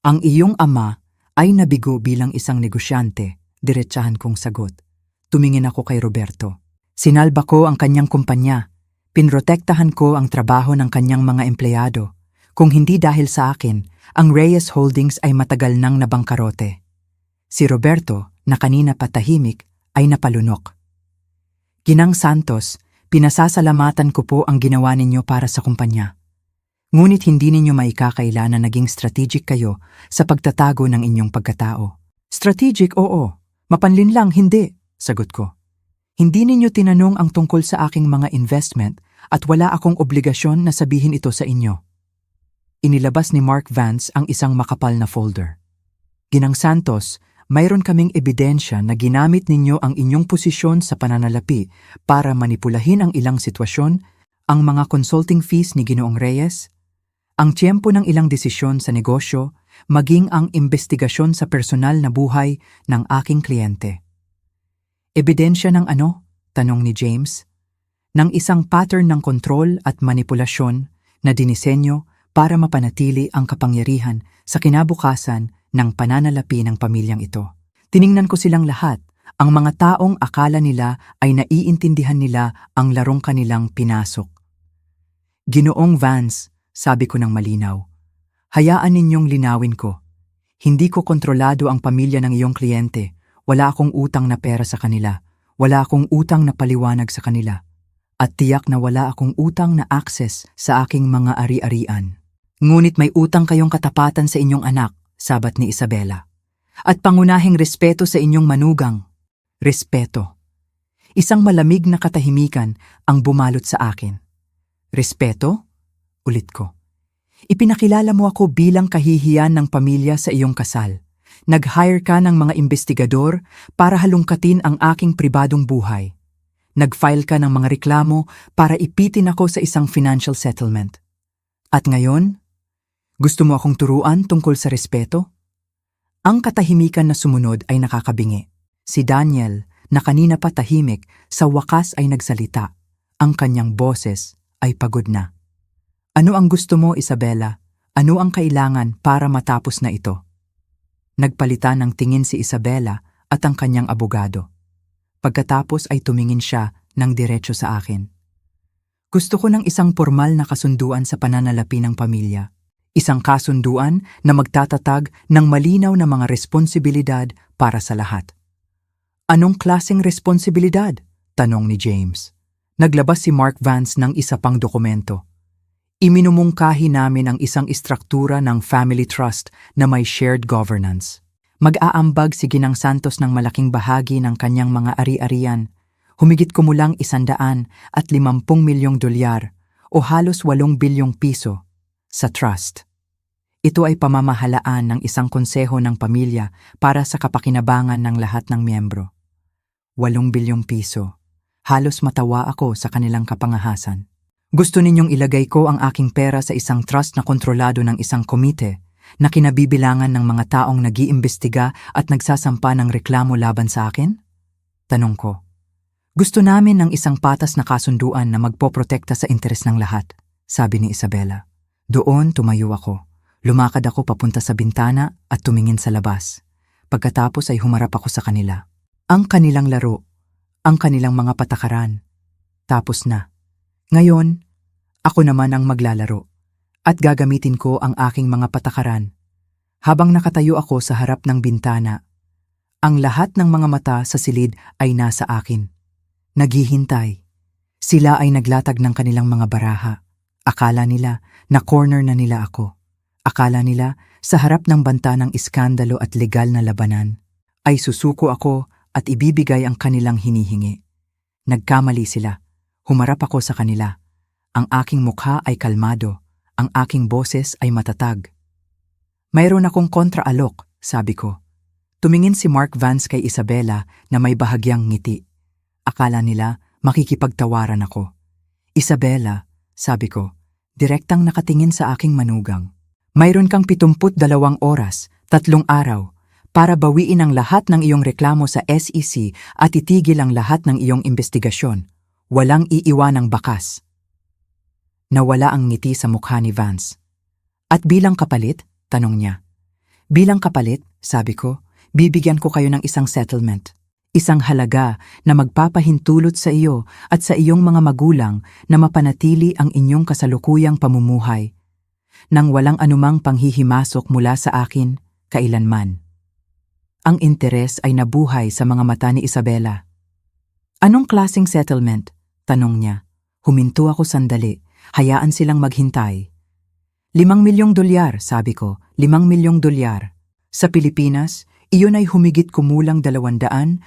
Ang iyong ama ay nabigo bilang isang negosyante, diretsahan kong sagot. Tumingin ako kay Roberto. Sinalba ko ang kanyang kumpanya. Pinrotektahan ko ang trabaho ng kanyang mga empleyado. Kung hindi dahil sa akin, ang Reyes Holdings ay matagal nang nabangkarote. Si Roberto, na kanina patahimik, ay napalunok. Ginang Santos, pinasasalamatan ko po ang ginawa ninyo para sa kumpanya. Ngunit hindi ninyo maikakaila na naging strategic kayo sa pagtatago ng inyong pagkatao. Strategic, oo. Mapanlinlang, hindi, sagot ko. Hindi ninyo tinanong ang tungkol sa aking mga investment at wala akong obligasyon na sabihin ito sa inyo. Inilabas ni Mark Vance ang isang makapal na folder. Ginang Santos, mayroon kaming ebidensya na ginamit ninyo ang inyong posisyon sa pananalapi para manipulahin ang ilang sitwasyon, ang mga consulting fees ni Ginoong Reyes, ang tiyempo ng ilang desisyon sa negosyo, maging ang investigasyon sa personal na buhay ng aking kliyente. Ebidensya ng ano? Tanong ni James. ng isang pattern ng kontrol at manipulasyon na dinisenyo para mapanatili ang kapangyarihan sa kinabukasan ng pananalapi ng pamilyang ito. Tiningnan ko silang lahat, ang mga taong akala nila ay naiintindihan nila ang larong kanilang pinasok. Ginoong Vance, sabi ko ng malinaw, hayaan ninyong linawin ko. Hindi ko kontrolado ang pamilya ng iyong kliyente. Wala akong utang na pera sa kanila. Wala akong utang na paliwanag sa kanila. At tiyak na wala akong utang na access sa aking mga ari-arian. Ngunit may utang kayong katapatan sa inyong anak, sabat ni Isabela. At pangunahing respeto sa inyong manugang. Respeto. Isang malamig na katahimikan ang bumalot sa akin. Respeto? Ulit ko. Ipinakilala mo ako bilang kahihiyan ng pamilya sa iyong kasal. Nag-hire ka ng mga investigador para halungkatin ang aking pribadong buhay. Nag-file ka ng mga reklamo para ipitin ako sa isang financial settlement. At ngayon, gusto mo akong turuan tungkol sa respeto? Ang katahimikan na sumunod ay nakakabingi. Si Daniel, na kanina pa tahimik, sa wakas ay nagsalita. Ang kanyang boses ay pagod na. Ano ang gusto mo, Isabela? Ano ang kailangan para matapos na ito? Nagpalitan ng tingin si Isabela at ang kanyang abogado. Pagkatapos ay tumingin siya ng diretso sa akin. Gusto ko ng isang formal na kasunduan sa pananalapi ng pamilya. Isang kasunduan na magtatatag ng malinaw na mga responsibilidad para sa lahat. Anong klaseng responsibilidad? Tanong ni James. Naglabas si Mark Vance ng isa pang dokumento. Iminumungkahi namin ang isang istruktura ng family trust na may shared governance. Mag-aambag si Ginang Santos ng malaking bahagi ng kanyang mga ari-arian, humigit kumulang 150 milyong dolyar o halos 8 bilyong piso sa trust. Ito ay pamamahalaan ng isang konseho ng pamilya para sa kapakinabangan ng lahat ng miyembro. 8 bilyong piso. Halos matawa ako sa kanilang kapangahasan. Gusto ninyong ilagay ko ang aking pera sa isang trust na kontrolado ng isang komite na kinabibilangan ng mga taong nag-iimbestiga at nagsasampa ng reklamo laban sa akin? Tanong ko. Gusto namin ng isang patas na kasunduan na magpoprotekta sa interes ng lahat, sabi ni Isabela. Doon tumayo ako. Lumakad ako papunta sa bintana at tumingin sa labas. Pagkatapos ay humarap ako sa kanila. Ang kanilang laro, ang kanilang mga patakaran. Tapos na. Ngayon, ako naman ang maglalaro. At gagamitin ko ang aking mga patakaran. Habang nakatayo ako sa harap ng bintana, ang lahat ng mga mata sa silid ay nasa akin. Naghihintay. Sila ay naglatag ng kanilang mga baraha. Akala nila na corner na nila ako. Akala nila sa harap ng banta ng iskandalo at legal na labanan ay susuko ako at ibibigay ang kanilang hinihingi. Nagkamali sila. Humarap ako sa kanila. Ang aking mukha ay kalmado. Ang aking boses ay matatag. Mayroon akong kontraalok, sabi ko. Tumingin si Mark Vance kay Isabela na may bahagyang ngiti. Akala nila makikipagtawaran ako. Isabela, sabi ko, direktang nakatingin sa aking manugang. Mayroon kang 72 oras, 3 araw, para bawiin ang lahat ng iyong reklamo sa SEC at itigil ang lahat ng iyong investigasyon. Walang iiwanang bakas. Nawala ang ngiti sa mukha ni Vance. At bilang kapalit? Tanong niya. Bilang kapalit, sabi ko, bibigyan ko kayo ng isang settlement. Isang halaga na magpapahintulot sa iyo at sa iyong mga magulang na mapanatili ang inyong kasalukuyang pamumuhay nang walang anumang panghihimasok mula sa akin kailanman. Ang interes ay nabuhay sa mga mata ni Isabela. Anong klaseng settlement? Tanong niya. Huminto ako sandali. Hayaan silang maghintay. 5 milyong dolyar, sabi ko. 5 milyong dolyar. Sa Pilipinas, iyon ay humigit kumulang 250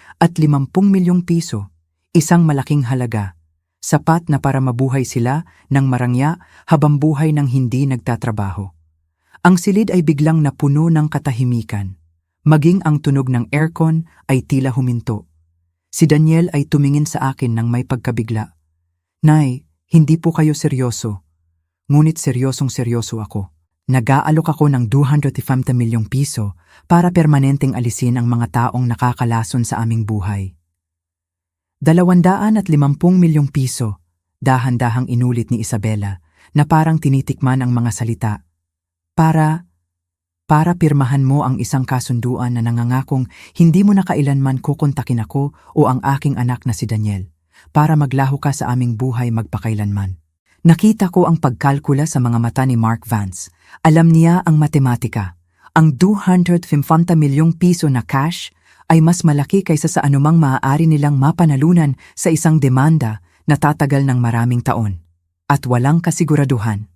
milyong piso. Isang malaking halaga. Sapat na para mabuhay sila ng marangya habang buhay ng hindi nagtatrabaho. Ang silid ay biglang napuno ng katahimikan. Maging ang tunog ng aircon ay tila huminto. Si Daniel ay tumingin sa akin ng may pagkabigla. Nay, hindi po kayo seryoso. Ngunit seryosong-seryoso ako. Nag-aalok ako ng 250 milyong piso para permanenteng alisin ang mga taong nakakalason sa aming buhay. 250 milyong piso, Dahan-dahang inulit ni Isabela na parang tinitikman ang mga salita. Para pirmahan mo ang isang kasunduan na nangangakong hindi mo na kailanman kukontakin ako o ang aking anak na si Daniel para maglaho ka sa aming buhay magpakailanman. Nakita ko ang pagkalkula sa mga mata ni Mark Vance. Alam niya ang matematika. Ang 250 milyong piso na cash ay mas malaki kaysa sa anumang maaari nilang mapanalunan sa isang demanda na tatagal ng maraming taon. At walang kasiguraduhan.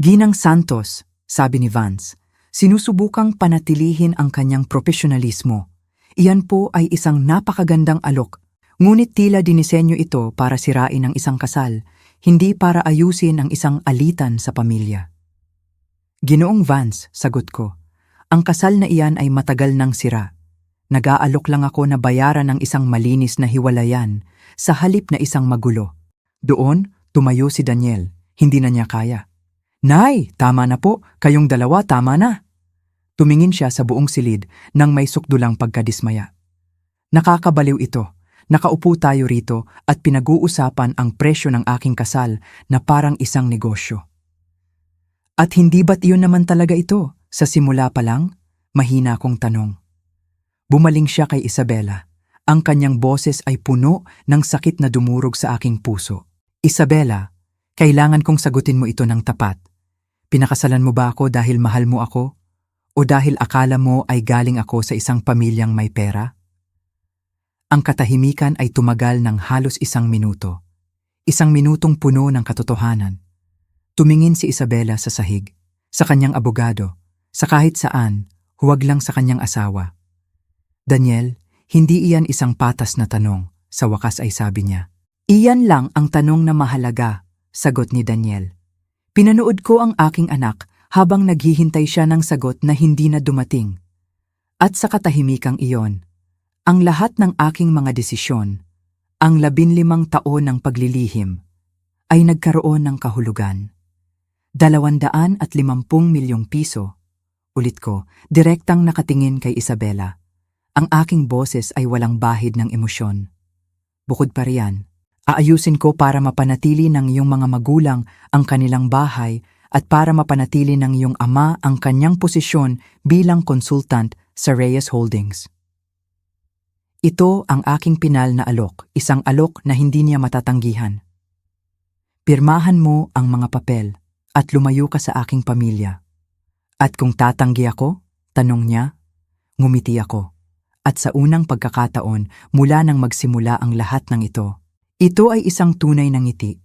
Ginang Santos, sabi ni Vance, sinusubukang panatilihin ang kanyang profesionalismo. Iyan po ay isang napakagandang alok. Ngunit tila dinisenyo ito para sirain ang isang kasal, hindi para ayusin ang isang alitan sa pamilya. Ginoong Vance, sagot ko, ang kasal na iyan ay matagal nang sira. Nag-aalok lang ako na bayaran ng isang malinis na hiwalayan sa halip na isang magulo. Doon, tumayo si Daniel. Hindi na niya kaya. Nay, tama na po. Kayong dalawa, tama na. Tumingin siya sa buong silid nang may sukdulang pagkadismaya. Nakakabaliw ito. Nakaupo tayo rito at pinag-uusapan ang presyo ng aking kasal na parang isang negosyo. At hindi ba't iyon naman talaga ito? Sa simula pa lang, mahina kong tanong. Bumaling siya kay Isabela. Ang kanyang boses ay puno ng sakit na dumurog sa aking puso. Isabela, kailangan kong sagutin mo ito ng tapat. Pinakasalan mo ba ako dahil mahal mo ako? O dahil akala mo ay galing ako sa isang pamilyang may pera? Ang katahimikan ay tumagal ng halos 1 minuto. 1 minutong puno ng katotohanan. Tumingin si Isabela sa sahig, sa kanyang abogado, sa kahit saan, huwag lang sa kanyang asawa. Daniel, hindi iyan isang patas na tanong, sa wakas ay sabi niya. Iyan lang ang tanong na mahalaga, sagot ni Daniel. Pinanood ko ang aking anak habang naghihintay siya ng sagot na hindi na dumating. At sa katahimikang iyon, ang lahat ng aking mga desisyon, ang 15 taon ng paglilihim, ay nagkaroon ng kahulugan. 250 milyong piso. Ulit ko, direktang nakatingin kay Isabela. Ang aking boses ay walang bahid ng emosyon. Bukod pa riyan, aayusin ko para mapanatili ng iyong mga magulang ang kanilang bahay at para mapanatili ng iyong ama ang kanyang posisyon bilang consultant sa Reyes Holdings. Ito ang aking pinal na alok, isang alok na hindi niya matatanggihan. Pirmahan mo ang mga papel at lumayo ka sa aking pamilya. At kung tatanggi ako, tanong niya, ngumiti ako. At sa unang pagkakataon, mula nang magsimula ang lahat ng ito ay isang tunay na ngiti.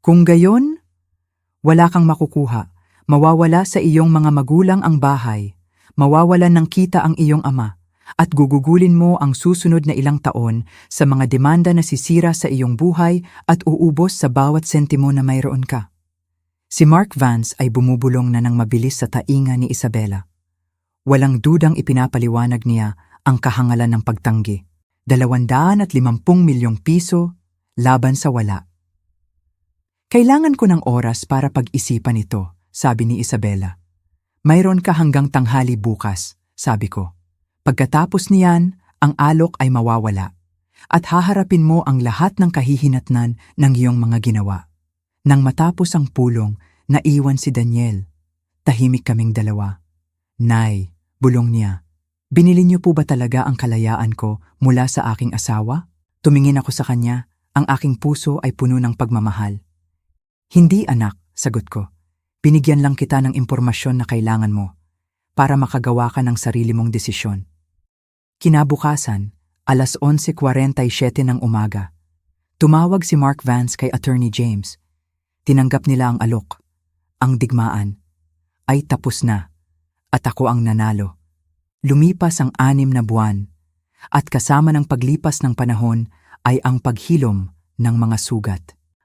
Kung gayon, wala kang makukuha, mawawala sa iyong mga magulang ang bahay, mawawalan ng kita ang iyong ama, at gugugulin mo ang susunod na ilang taon sa mga demanda na sisira sa iyong buhay at uubos sa bawat sentimo na mayroon ka. Si Mark Vance ay bumubulong na ng mabilis sa tainga ni Isabela. Walang dudang ipinapaliwanag niya ang kahangalan ng pagtanggi. 250 milyong piso laban sa wala. Kailangan ko ng oras para pag-isipan ito, sabi ni Isabela. Mayroon ka hanggang tanghali bukas, sabi ko. Pagkatapos niyan, ang alok ay mawawala at haharapin mo ang lahat ng kahihinatnan ng iyong mga ginawa. Nang matapos ang pulong, naiwan si Daniel. Tahimik kaming dalawa. Nay, bulong niya, binili niyo po ba talaga ang kalayaan ko mula sa aking asawa? Tumingin ako sa kanya, ang aking puso ay puno ng pagmamahal. Hindi anak, sagot ko. Binigyan lang kita ng impormasyon na kailangan mo para makagawa ka ng sarili mong desisyon. Kinabukasan, 11:47 ng umaga. Tumawag si Mark Vance kay Attorney James. Tinanggap nila ang alok. Ang digmaan ay tapos na at ako ang nanalo. Lumipas ang 6 na buwan at kasama ng paglipas ng panahon ay ang paghilom ng mga sugat.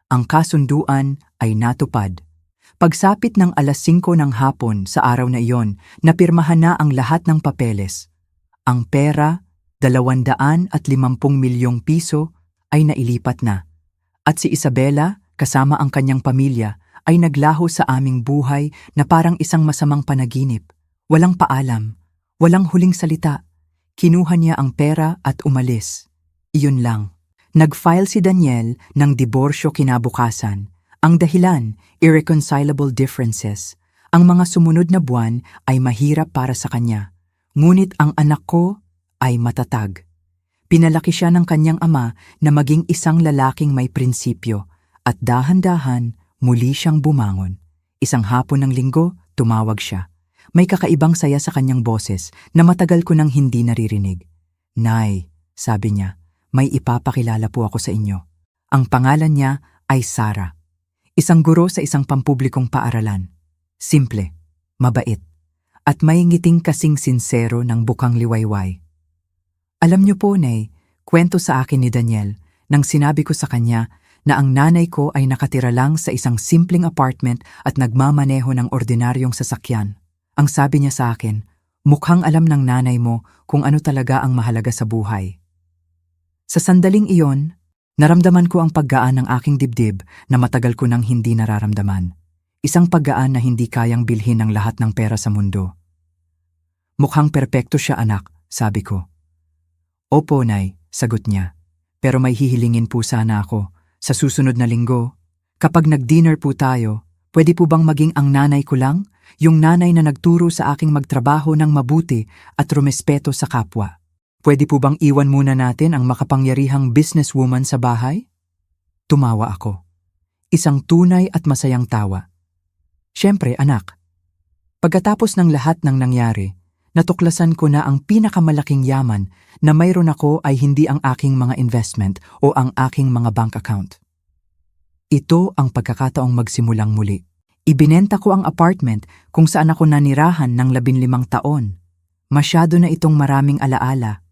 Ang kasunduan ay natupad. Pagsapit ng 5:00 ng hapon sa araw na iyon, napirmahan na ang lahat ng papeles. Ang pera, 250 milyong piso, ay nailipat na. At si Isabela, kasama ang kanyang pamilya, ay naglaho sa aming buhay na parang isang masamang panaginip. Walang paalam, walang huling salita. Kinuha niya ang pera at umalis. Iyon lang. Nag-file si Daniel ng diborsyo kinabukasan. Ang dahilan, irreconcilable differences. Ang mga sumunod na buwan ay mahirap para sa kanya. Ngunit ang anak ko ay matatag. Pinalaki siya ng kanyang ama na maging isang lalaking may prinsipyo at dahan-dahan muli siyang bumangon. Isang hapon ng linggo, tumawag siya. May kakaibang saya sa kanyang boses na matagal ko nang hindi naririnig. "Nay," sabi niya, "may ipapakilala po ako sa inyo." Ang pangalan niya ay Sarah. Isang guro sa isang pampublikong paaralan. Simple, mabait, at may ngiting kasing sinsero ng bukang liwayway. Alam niyo po, Nay, kwento sa akin ni Daniel nang sinabi ko sa kanya na ang nanay ko ay nakatira lang sa isang simpleng apartment at nagmamaneho ng ordinaryong sasakyan. Ang sabi niya sa akin, mukhang alam ng nanay mo kung ano talaga ang mahalaga sa buhay. Sa sandaling iyon, naramdaman ko ang paggaan ng aking dibdib na matagal ko nang hindi nararamdaman. Isang paggaan na hindi kayang bilhin ng lahat ng pera sa mundo. "Mukhang perpekto siya, anak," sabi ko. "Opo, Nay," sagot niya. "Pero may hihilingin po sana ako. Sa susunod na linggo, kapag nag-dinner po tayo, pwede po bang maging ang nanay ko lang? Yung nanay na nagturo sa aking magtrabaho ng mabuti at rumespeto sa kapwa. Pwede po bang iwan muna natin ang makapangyarihang businesswoman sa bahay?" Tumawa ako. Isang tunay at masayang tawa. Siyempre, anak. Pagkatapos ng lahat ng nangyari, natuklasan ko na ang pinakamalaking yaman na mayroon ako ay hindi ang aking mga investment o ang aking mga bank account. Ito ang pagkakataong magsimulang muli. Ibinenta ko ang apartment kung saan ako nanirahan ng 15 taon. Masyado na itong maraming alaala.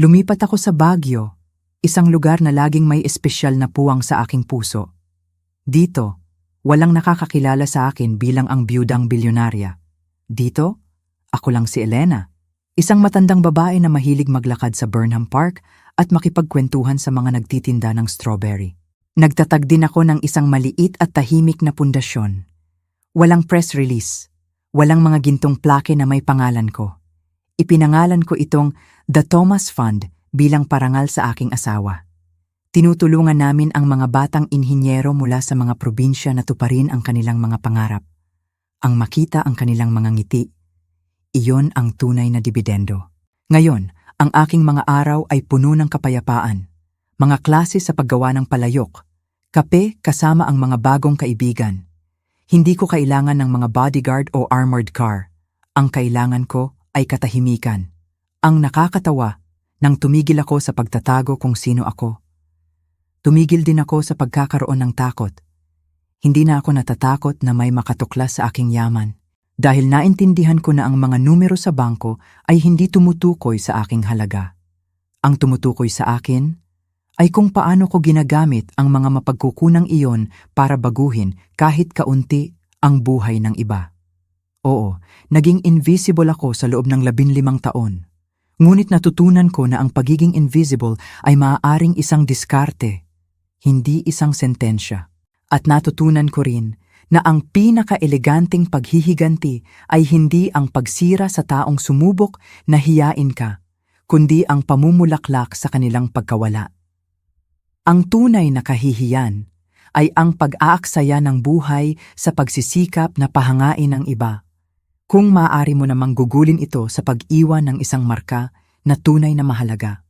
Lumipat ako sa Baguio, isang lugar na laging may espesyal na puwang sa aking puso. Dito, walang nakakakilala sa akin bilang ang biyudang bilyonarya. Dito, ako lang si Elena, isang matandang babae na mahilig maglakad sa Burnham Park at makipagkwentuhan sa mga nagtitinda ng strawberry. Nagtatag din ako ng isang maliit at tahimik na pundasyon. Walang press release, walang mga gintong plake na may pangalan ko. Ipinangalan ko itong The Thomas Fund bilang parangal sa aking asawa. Tinutulungan namin ang mga batang inhinyero mula sa mga probinsya na tuparin ang kanilang mga pangarap. Ang makita ang kanilang mga ngiti. Iyon ang tunay na dibidendo. Ngayon, ang aking mga araw ay puno ng kapayapaan. Mga klase sa paggawa ng palayok, kape kasama ang mga bagong kaibigan. Hindi ko kailangan ng mga bodyguard o armored car. Ang kailangan ko ay katahimikan. Ang nakakatawa, nang tumigil ako sa pagtatago kung sino ako. Tumigil din ako sa pagkakaroon ng takot. Hindi na ako natatakot na may makatuklas sa aking yaman. Dahil naintindihan ko na ang mga numero sa bangko ay hindi tumutukoy sa aking halaga. Ang tumutukoy sa akin ay kung paano ko ginagamit ang mga mapagkukunang iyon para baguhin kahit kaunti ang buhay ng iba. Oo, naging invisible ako sa loob ng 15 taon. Ngunit natutunan ko na ang pagiging invisible ay maaaring isang diskarte, hindi isang sentensya. At natutunan ko rin na ang pinaka-eleganteng paghihiganti ay hindi ang pagsira sa taong sumubok na hiyain ka, kundi ang pamumulaklak sa kanilang pagkawala. Ang tunay na kahihiyan ay ang pag-aaksaya ng buhay sa pagsisikap na pahangain ang iba. Kung maaari mo namang gugulin ito sa pag-iwan ng isang marka na tunay na mahalaga.